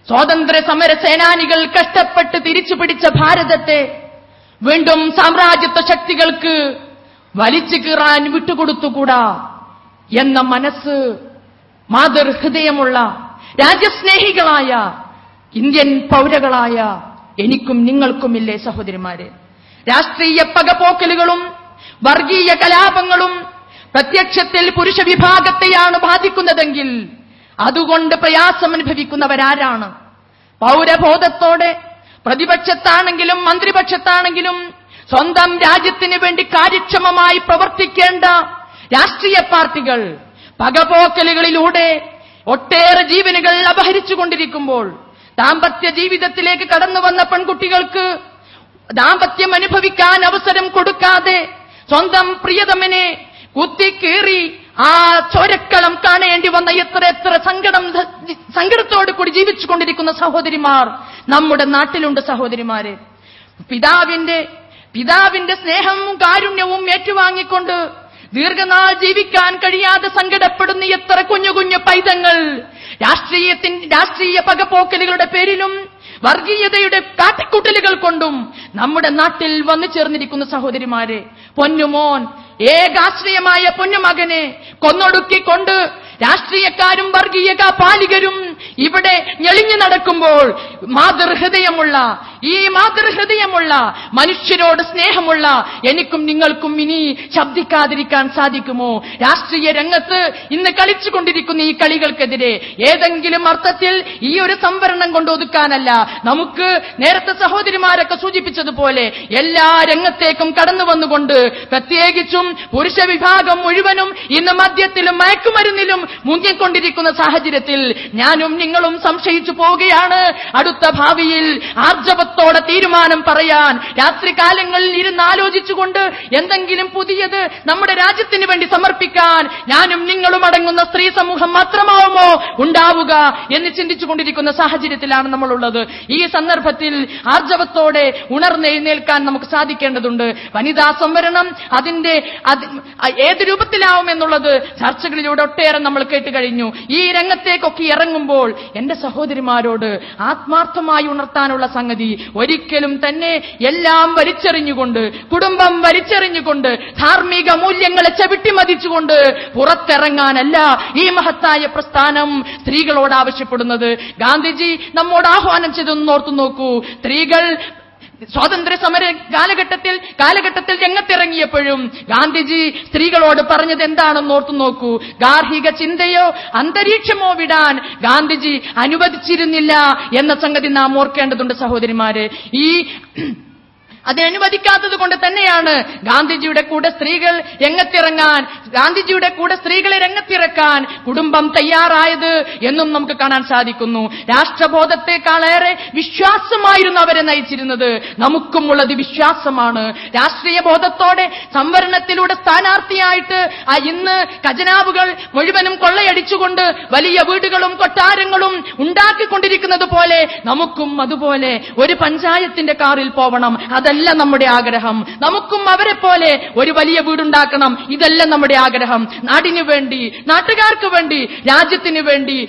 സ്വാതന്ത്ര്യ സമര സേനാനികൾ കഷ്ടപ്പെട്ട് തിരിച്ചു പിടിച്ച ഭാരതത്തെ വീണ്ടും സാമ്രാജ്യത്വ ശക്തികൾക്ക് വലിച്ചു കീറാൻ വിട്ടുകൊടുത്തുകൂടാ എന്ന മനസ്സ് മാതൃഹൃദയമുള്ള രാജ്യസ്നേഹികളായ ഇന്ത്യൻ പൗരകളായ എനിക്കും നിങ്ങൾക്കുമില്ലേ സഹോദരിമാരെ? രാഷ്ട്രീയ പകപോക്കലുകളും വർഗീയ കലാപങ്ങളും പ്രത്യക്ഷത്തിൽ പുരുഷ വിഭാഗത്തെയാണ് ബാധിക്കുന്നതെങ്കിൽ അതുകൊണ്ട് പ്രയാസം അനുഭവിക്കുന്നവരാരാണ്? പൗരബോധത്തോടെ പ്രതിപക്ഷത്താണെങ്കിലും മന്ത്രിപക്ഷത്താണെങ്കിലും സ്വന്തം രാജ്യത്തിന് വേണ്ടി കാര്യക്ഷമമായി പ്രവർത്തിക്കേണ്ട രാഷ്ട്രീയ പാർട്ടികൾ പകപോക്കലുകളിലൂടെ ഒട്ടേറെ ജീവനുകൾ അപഹരിച്ചുകൊണ്ടിരിക്കുമ്പോൾ, ദാമ്പത്യ ജീവിതത്തിലേക്ക് കടന്നു വന്ന പെൺകുട്ടികൾക്ക് ദാമ്പത്യം അനുഭവിക്കാൻ അവസരം കൊടുക്കാതെ സ്വന്തം പ്രിയതമനെ കുത്തിക്കീറി ആ ചോരക്കളം കാണേണ്ടി വന്ന എത്ര സങ്കടത്തോടു കൂടി ജീവിച്ചുകൊണ്ടിരിക്കുന്ന സഹോദരിമാർ നമ്മുടെ നാട്ടിലുണ്ട് സഹോദരിമാരെ. പിതാവിന്റെ സ്നേഹവും കാരുണ്യവും ഏറ്റുവാങ്ങിക്കൊണ്ട് ദീർഘനാൾ ജീവിക്കാൻ കഴിയാതെ സങ്കടപ്പെടുന്ന എത്ര കുഞ്ഞു കുഞ്ഞു പൈതങ്ങൾ രാഷ്ട്രീയ പകപോക്കലുകളുടെ പേരിലും വർഗീയതയുടെ കാട്ടിക്കൂട്ടലുകൾ കൊണ്ടും നമ്മുടെ നാട്ടിൽ വന്നു ചേർന്നിരിക്കുന്ന സഹോദരിമാരെ. പൊന്നുമോൻ, ഏകാശ്രയമായ പൊന്നുമകനെ കൊന്നൊടുക്കിക്കൊണ്ട് രാഷ്ട്രീയക്കാരും വർഗീയ പാലികരും ഇവിടെ ഞെളിഞ്ഞു നടക്കുമ്പോൾ മാതൃഹൃദയമുള്ള മനുഷ്യരോട് സ്നേഹമുള്ള എനിക്കും നിങ്ങൾക്കും ഇനി ശബ്ദിക്കാതിരിക്കാൻ സാധിക്കുമോ? രാഷ്ട്രീയ രംഗത്ത് ഇന്ന് കളിച്ചുകൊണ്ടിരിക്കുന്ന ഈ കളികൾക്കെതിരെ ഏതെങ്കിലും അർത്ഥത്തിൽ ഈ ഒരു സംവരണം കൊണ്ട് ഒതുക്കാനല്ല, നമുക്ക് നേരത്തെ സഹോദരിമാരൊക്കെ സൂചിപ്പിച്ചതുപോലെ എല്ലാ രംഗത്തേക്കും കടന്നു വന്നുകൊണ്ട് പ്രത്യേകിച്ചും പുരുഷ വിഭാഗം മുഴുവനും ഇന്ന് മദ്യത്തിലും മയക്കുമരുന്നിലും മുങ്ങിക്കൊണ്ടിരിക്കുന്ന സാഹചര്യത്തിൽ ഞാനും നിങ്ങളും സംശയിച്ചു പോവുകയാണ്. അടുത്ത ഭാവിയിൽ ആർജവ ആർജവത്തോടെ തീരുമാനം പറയാൻ, രാത്രികാലങ്ങളിൽ ഇരുന്ന് ആലോചിച്ചുകൊണ്ട് എന്തെങ്കിലും പുതിയത് നമ്മുടെ രാജ്യത്തിന് വേണ്ടി സമർപ്പിക്കാൻ ഞാനും നിങ്ങളും അടങ്ങുന്ന സ്ത്രീ സമൂഹം മാത്രമാവുമോ ഉണ്ടാവുക എന്ന് ചിന്തിച്ചുകൊണ്ടിരിക്കുന്ന സാഹചര്യത്തിലാണ് നമ്മളുള്ളത്. ഈ സന്ദർഭത്തിൽ ആർജവത്തോടെ ഉണർന്നെഴുന്നേൽക്കാൻ നമുക്ക് സാധിക്കേണ്ടതുണ്ട്. വനിതാ സംവരണം അതിന്റെ ഏത് രൂപത്തിലാവുമെന്നുള്ളത് ചർച്ചകളിലൂടെ ഒട്ടേറെ നമ്മൾ കേട്ട് കഴിഞ്ഞു. ഈ രംഗത്തേക്കൊക്കെ ഇറങ്ങുമ്പോൾ എന്റെ സഹോദരിമാരോട് ആത്മാർത്ഥമായി ഉണർത്താനുള്ള സംഗതി ഒരിക്കലും തന്നെ എല്ലാം വലിച്ചെറിഞ്ഞുകൊണ്ട്, കുടുംബം വലിച്ചെറിഞ്ഞുകൊണ്ട്, ധാർമ്മിക മൂല്യങ്ങളെ ചവിട്ടിമതിച്ചുകൊണ്ട് പുറത്തിറങ്ങാനല്ല ഈ മഹത്തായ പ്രസ്ഥാനം സ്ത്രീകളോട് ആവശ്യപ്പെടുന്നത്. ഗാന്ധിജി നമ്മോട് ആഹ്വാനം ചെയ്തൊന്ന് ഓർത്തു നോക്കൂ. സ്ത്രീകൾ സ്വാതന്ത്ര്യ സമര കാലഘട്ടത്തിൽ രംഗത്തിറങ്ങിയപ്പോഴും ഗാന്ധിജി സ്ത്രീകളോട് പറഞ്ഞത് എന്താണെന്ന് ഓർത്തു നോക്കൂ. ഗാർഹിക ചിന്തയോ അന്തരീക്ഷമോ വിടാൻ ഗാന്ധിജി അനുവദിച്ചിരുന്നില്ല എന്ന സംഗതി നാം ഓർക്കേണ്ടതുണ്ട് സഹോദരിമാരെ. അതിനനുവദിക്കാത്തത് കൊണ്ട് തന്നെയാണ് ഗാന്ധിജിയുടെ കൂടെ സ്ത്രീകളെ രംഗത്തിറക്കാൻ കുടുംബം തയ്യാറായത് എന്നും നമുക്ക് കാണാൻ സാധിക്കുന്നു. രാഷ്ട്രബോധത്തെക്കാളേറെ വിശ്വാസമായിരുന്നു അവരെ നയിച്ചിരുന്നത്. നമുക്കും ഉള്ളത് വിശ്വാസമാണ്. രാഷ്ട്രീയ ബോധത്തോടെ സംവരണത്തിലൂടെ സ്ഥാനാർത്ഥിയായിട്ട് ഇന്ന് ഖജനാവുകൾ മുഴുവനും കൊള്ളയടിച്ചുകൊണ്ട് വലിയ വീടുകളും കൊട്ടാരങ്ങളും ഉണ്ടാക്കിക്കൊണ്ടിരിക്കുന്നത് പോലെ നമുക്കും അതുപോലെ ഒരു പഞ്ചായത്തിന്റെ കാറിൽ പോവണം. അതല്ല നമ്മുടെ ആഗ്രഹം. നമുക്കും അവരെ പോലെ ഒരു വലിയ വീടുണ്ടാക്കണം. ഇതല്ല നമ്മുടെ ആഗ്രഹം. നാടിനു വേണ്ടി, നാട്ടുകാർക്ക് വേണ്ടി, രാജ്യത്തിനു വേണ്ടി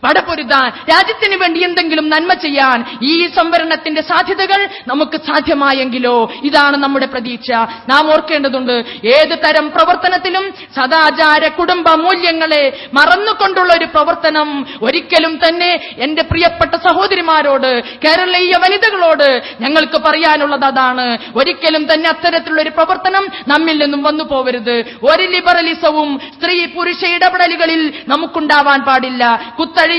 പടപൊരുതാൻ, രാജ്യത്തിന് വേണ്ടി എന്തെങ്കിലും നന്മ ചെയ്യാൻ ഈ സംവരണത്തിന്റെ സാധ്യതകൾ നമുക്ക് സാധ്യമായെങ്കിലോ ഇതാണ് നമ്മുടെ പ്രതീക്ഷ. നാം ഓർക്കേണ്ടതുണ്ട്, ഏത് തരം പ്രവർത്തനത്തിലും സദാചാര കുടുംബ മൂല്യങ്ങളെ മറന്നുകൊണ്ടുള്ള ഒരു പ്രവർത്തനം ഒരിക്കലും തന്നെ എന്റെ പ്രിയപ്പെട്ട സഹോദരിമാരോട്, കേരളീയ വനിതകളോട് ഞങ്ങൾക്ക് പറയാനുള്ളത് അതാണ്. ഒരിക്കലും തന്നെ അത്തരത്തിലുള്ള ഒരു പ്രവർത്തനം നമ്മിൽ നിന്നും വന്നു പോവരുത്. ഒരു ലിബറലിസവും സ്ത്രീ പുരുഷ ഇടപെടലുകളിൽ നമുക്കുണ്ടാവാൻ പാടില്ല. കുത്തഴിഞ്ഞ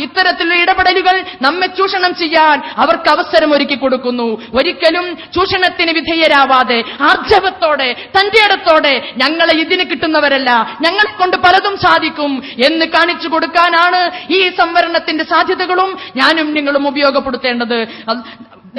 ഇത്തരത്തിലുള്ള ഇടപെടലുകൾ നമ്മെ ചൂഷണം ചെയ്യാൻ അവർക്ക് അവസരം ഒരുക്കി കൊടുക്കുന്നു. ഒരിക്കലും ചൂഷണത്തിന് വിധേയരാവാതെ ആർജവത്തോടെ, തന്റെ ഇടത്തോടെ ഞങ്ങളെ ഇതിന് കിട്ടുന്നവരല്ല, ഞങ്ങളെ കൊണ്ട് പലതും സാധിക്കും എന്ന് കാണിച്ചു കൊടുക്കാനാണ് ഈ സംവരണത്തിന്റെ സാധ്യതകളും ഞാനും നിങ്ങളും ഉപയോഗപ്പെടുത്തേണ്ടത്.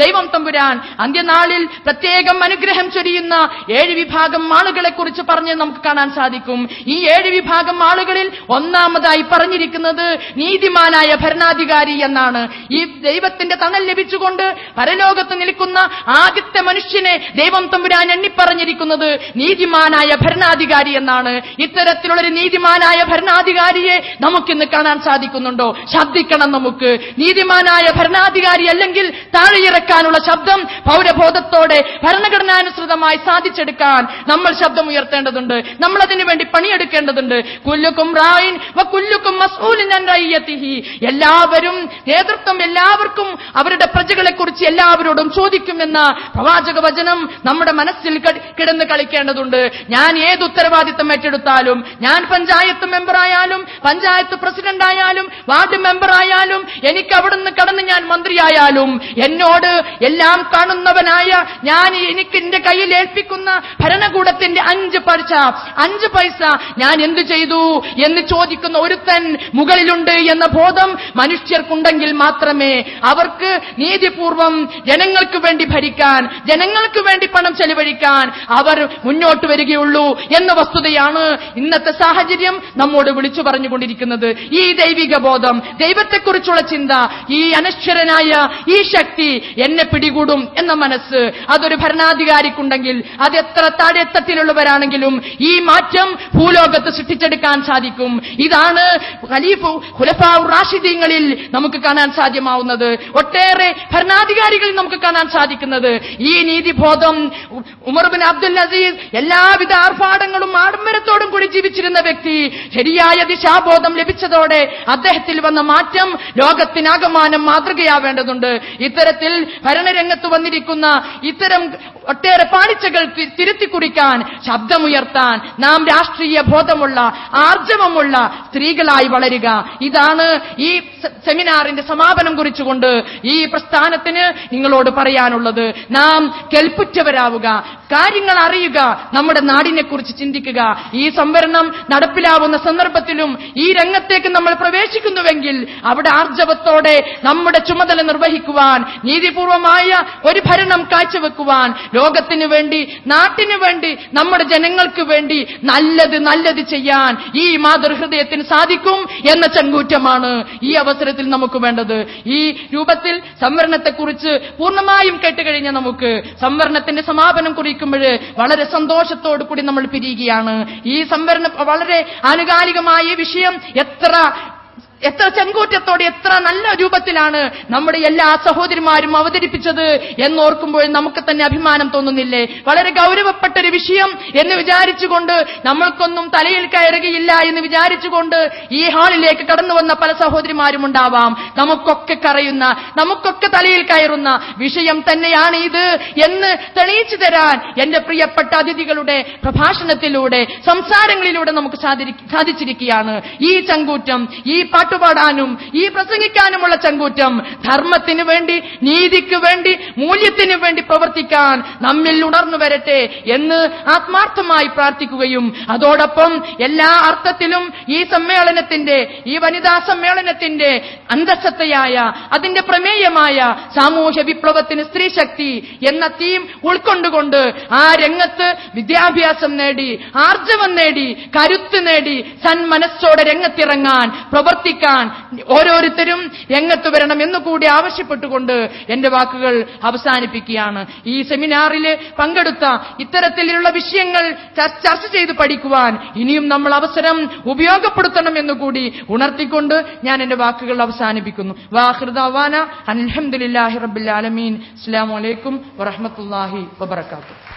ദൈവം തമ്പുരാൻ അന്ത്യനാളിൽ പ്രത്യേകം അനുഗ്രഹം ചൊരിയുന്ന 7 വിഭാഗം ആളുകളെ കുറിച്ച് പറഞ്ഞ് നമുക്ക് കാണാൻ സാധിക്കും. ഈ 7 വിഭാഗം ആളുകളിൽ ഒന്നാമതായി പറഞ്ഞിരിക്കുന്നത് നീതിമാനായ ഭരണാധികാരി എന്നാണ്. ഈ ദൈവത്തിന്റെ തണൽ ലഭിച്ചുകൊണ്ട് പരലോകത്ത് നിൽക്കുന്ന ആദ്യത്തെ മനുഷ്യനെ ദൈവം തമ്പുരാൻ എണ്ണിപ്പറഞ്ഞിരിക്കുന്നത് നീതിമാനായ ഭരണാധികാരി എന്നാണ്. ഇത്തരത്തിലുള്ളൊരു നീതിമാനായ ഭരണാധികാരിയെ നമുക്കിന്ന് കാണാൻ സാധിക്കുന്നുണ്ടോ? ശബ്ദിക്കണം നമുക്ക്. നീതിമാനായ ഭരണാധികാരി അല്ലെങ്കിൽ താഴെ ാനുള്ള ശബ്ദം പൗരബോധത്തോടെ ഭരണഘടനാനുസൃതമായി സാധിച്ചെടുക്കാൻ നമ്മൾ ശബ്ദം ഉയർത്തേണ്ടതുണ്ട്. നമ്മൾ അതിനു വേണ്ടി പണിയെടുക്കേണ്ടതുണ്ട്. കുല്ലുക്കും റായിൻ വ കുല്ലുക്കും മസ്ഊലുൻ അൻ റഇയതിഹി. എല്ലാവരും നേതൃത്വം എല്ലാവർക്കും അവരുടെ പ്രജകളെ കുറിച്ച് എല്ലാവരോടും ചോദിക്കുമെന്ന പ്രവാചക വചനം നമ്മുടെ മനസ്സിൽ കിടന്ന് കളിക്കേണ്ടതുണ്ട്. ഞാൻ ഏത് ഉത്തരവാദിത്തം ഏറ്റെടുത്താലും, ഞാൻ പഞ്ചായത്ത് മെമ്പറായാലും, പഞ്ചായത്ത് പ്രസിഡന്റായാലും, വാർഡ് മെമ്പറായാലും, എനിക്ക് അവിടുന്ന് കടന്ന് ഞാൻ മന്ത്രിയായാലും, എന്നോട് എല്ലാം കാണുന്നവനായ ഞാൻ എനിക്ക് എന്റെ കയ്യിൽ ഏൽപ്പിക്കുന്ന ഭരണകൂടത്തിന്റെ 5 പൈസ ഞാൻ എന്തു ചെയ്തു എന്ന് ചോദിക്കുന്ന ഒരുത്തൻ മുകളിലുണ്ട് എന്ന ബോധം മനുഷ്യർക്കുണ്ടെങ്കിൽ മാത്രമേ അവർക്ക് നീതിപൂർവം ജനങ്ങൾക്ക് വേണ്ടി ഭരിക്കാൻ, ജനങ്ങൾക്ക് വേണ്ടി പണം ചെലവഴിക്കാൻ അവർ മുന്നോട്ട് വരികയുള്ളൂ എന്ന വസ്തുതയാണ് ഇന്നത്തെ സാഹചര്യം നമ്മോട് വിളിച്ചു പറഞ്ഞുകൊണ്ടിരിക്കുന്നത്. ഈ ദൈവിക ബോധം, ദൈവത്തെക്കുറിച്ചുള്ള ചിന്ത, ഈ അനശ്വരനായ ഈ ശക്തി എന്നെ പിടികൂടും എന്ന മനസ്സ് അതൊരു ഭരണാധികാരിക്കുണ്ടെങ്കിൽ, അത് എത്ര താഴെത്തട്ടിലുള്ളവരാണെങ്കിലും ഈ മാറ്റം ഭൂലോകത്ത് സൃഷ്ടിച്ചെടുക്കാൻ സാധിക്കും. ഇതാണ് ഖുലഫാഉർ റാഷിദീങ്ങളിൽ നമുക്ക് കാണാൻ സാധ്യമാവുന്നത്. ഒട്ടേറെ ഭരണാധികാരികളിൽ നമുക്ക് കാണാൻ സാധിക്കുന്നത് ഈ നീതിബോധം. ഉമർ ബിൻ അബ്ദുൽ അസീസ് എല്ലാവിധ ആർഭാടങ്ങളും ആഡംബരത്തോടും കൂടി ജീവിച്ചിരുന്ന വ്യക്തി ശരിയായ ദിശാബോധം ലഭിച്ചതോടെ അദ്ദേഹത്തിൽ വന്ന മാറ്റം ലോകത്തിനാകമാനം മാതൃകയാവേണ്ടതുണ്ട്. ഇത്തരത്തിൽ ഭരണരംഗത്ത് വന്നിരിക്കുന്ന ഇത്തരം ഒട്ടേറെ പാളിച്ചകൾ തിരുത്തിക്കുറിക്കാൻ, ശബ്ദമുയർത്താൻ നാം രാഷ്ട്രീയ ബോധമുള്ള, ആർജവമുള്ള സ്ത്രീകളായി വളരുക. ഇതാണ് ഈ സെമിനാറിന്റെ സമാപനം കുറിച്ചുകൊണ്ട് ഈ പ്രസ്ഥാനത്തിന് നിങ്ങളോട് പറയാനുള്ളത്. നാം കെൽപ്പുറ്റവരാവുക, കാര്യങ്ങൾ അറിയുക, നമ്മുടെ നാടിനെ കുറിച്ച് ചിന്തിക്കുക. ഈ സംവരണം നടപ്പിലാവുന്ന സന്ദർഭത്തിലും ഈ രംഗത്തേക്ക് നമ്മൾ പ്രവേശിക്കുന്നുവെങ്കിൽ അവിടെ ആർജവത്തോടെ നമ്മുടെ ചുമതല നിർവഹിക്കുവാൻ, നീതിപൂർവമായ ഒരു ഭരണം കാഴ്ചവെക്കുവാൻ, ലോകത്തിനു വേണ്ടി, നാട്ടിനു വേണ്ടി, നമ്മുടെ ജനങ്ങൾക്ക് വേണ്ടി നല്ലത് ചെയ്യാൻ ഈ മാതൃഹൃദയത്തിന് സാധിക്കും എന്ന ചങ്കൂറ്റമാണ് ഈ അവസരത്തിൽ നമുക്ക് വേണ്ടത്. ഈ രൂപത്തിൽ സംവരണത്തെക്കുറിച്ച് പൂർണ്ണമായും കേട്ടുകഴിഞ്ഞ നമുക്ക് സംവരണത്തിന്റെ സമാപനം കുറിക്കുമ്പോൾ വളരെ സന്തോഷത്തോടു കൂടി നമ്മൾ പിരിയുകയാണ്. ഈ സംവരണം വളരെ ആനുകാലികമായ വിഷയം എത്ര ചങ്കൂറ്റത്തോടെ, എത്ര നല്ല രൂപത്തിലാണ് നമ്മുടെ എല്ലാ സഹോദരിമാരും അവതരിപ്പിച്ചത് എന്നോർക്കുമ്പോൾ നമുക്ക് തന്നെ അഭിമാനം തോന്നുന്നില്ലേ? വളരെ ഗൗരവപ്പെട്ടൊരു വിഷയം എന്ന് വിചാരിച്ചുകൊണ്ട്, നമ്മൾക്കൊന്നും തലയിൽ കയറുകയില്ല എന്ന് വിചാരിച്ചുകൊണ്ട് ഈ ഹാളിലേക്ക് കടന്നു വന്ന പല സഹോദരിമാരും ഉണ്ടാവാം. നമുക്കൊക്കെ തലയിൽ കയറുന്ന വിഷയം തന്നെയാണ് ഇത് എന്ന് തെളിയിച്ചു തരാൻ എന്റെ പ്രിയപ്പെട്ട അതിഥികളുടെ പ്രഭാഷണത്തിലൂടെ, സംസാരങ്ങളിലൂടെ നമുക്ക് സാധിച്ചിരിക്കുകയാണ്. ഈ ചങ്കൂറ്റം, ഈ പാട്ടുപാടാനും ഈ പ്രസംഗിക്കാനുമുള്ള ചങ്കൂറ്റം ധർമ്മത്തിനു വേണ്ടി, നീതിക്ക് വേണ്ടി, മൂല്യത്തിനു വേണ്ടി പ്രവർത്തിക്കാൻ നമ്മിൽ ഉണർന്നു വരട്ടെ എന്ന് ആത്മാർത്ഥമായി പ്രാർത്ഥിക്കുകയും അതോടൊപ്പം എല്ലാ അർത്ഥത്തിലും ഈ സമ്മേളനത്തിന്റെ, ഈ വനിതാ സമ്മേളനത്തിന്റെ അന്തസ്സത്തയായ, അതിന്റെ പ്രമേയമായ സാമൂഹ്യ വിപ്ലവത്തിന് സ്ത്രീശക്തി എന്ന തീം ഉൾക്കൊണ്ടുകൊണ്ട് ആ രംഗത്ത് വിദ്യാഭ്യാസം നേടി, ആർജവം നേടി, കരുത്ത് നേടി, സന്മനസ്സോടെ രംഗത്തിറങ്ങാൻ, പ്രവർത്തിക്കാൻ ഓരോരുത്തരും രംഗത്ത് വരണം എന്നുകൂടി ആവശ്യപ്പെട്ടുകൊണ്ട് എന്റെ വാക്കുകൾ അവസാനിപ്പിക്കുകയാണ്. ഈ സെമിനാറിൽ പങ്കെടുത്ത ഇത്തരത്തിലുള്ള വിഷയങ്ങൾ ചർച്ച ചെയ്ത് പഠിക്കുവാൻ ഇനിയും നമ്മൾ അവസരം ഉപയോഗപ്പെടുത്തണം എന്നുകൂടി ഉണർത്തിക്കൊണ്ട് ഞാൻ എന്റെ വാക്കുകൾ അവസാനിപ്പിക്കുന്നു. വാഖിറു ദഅവാന അൽഹംദുലില്ലാഹി റബ്ബിൽ ആലമീൻ. അസ്സലാമു അലൈക്കും വറഹ്മത്തുള്ളാഹി വബറകാതുഹു.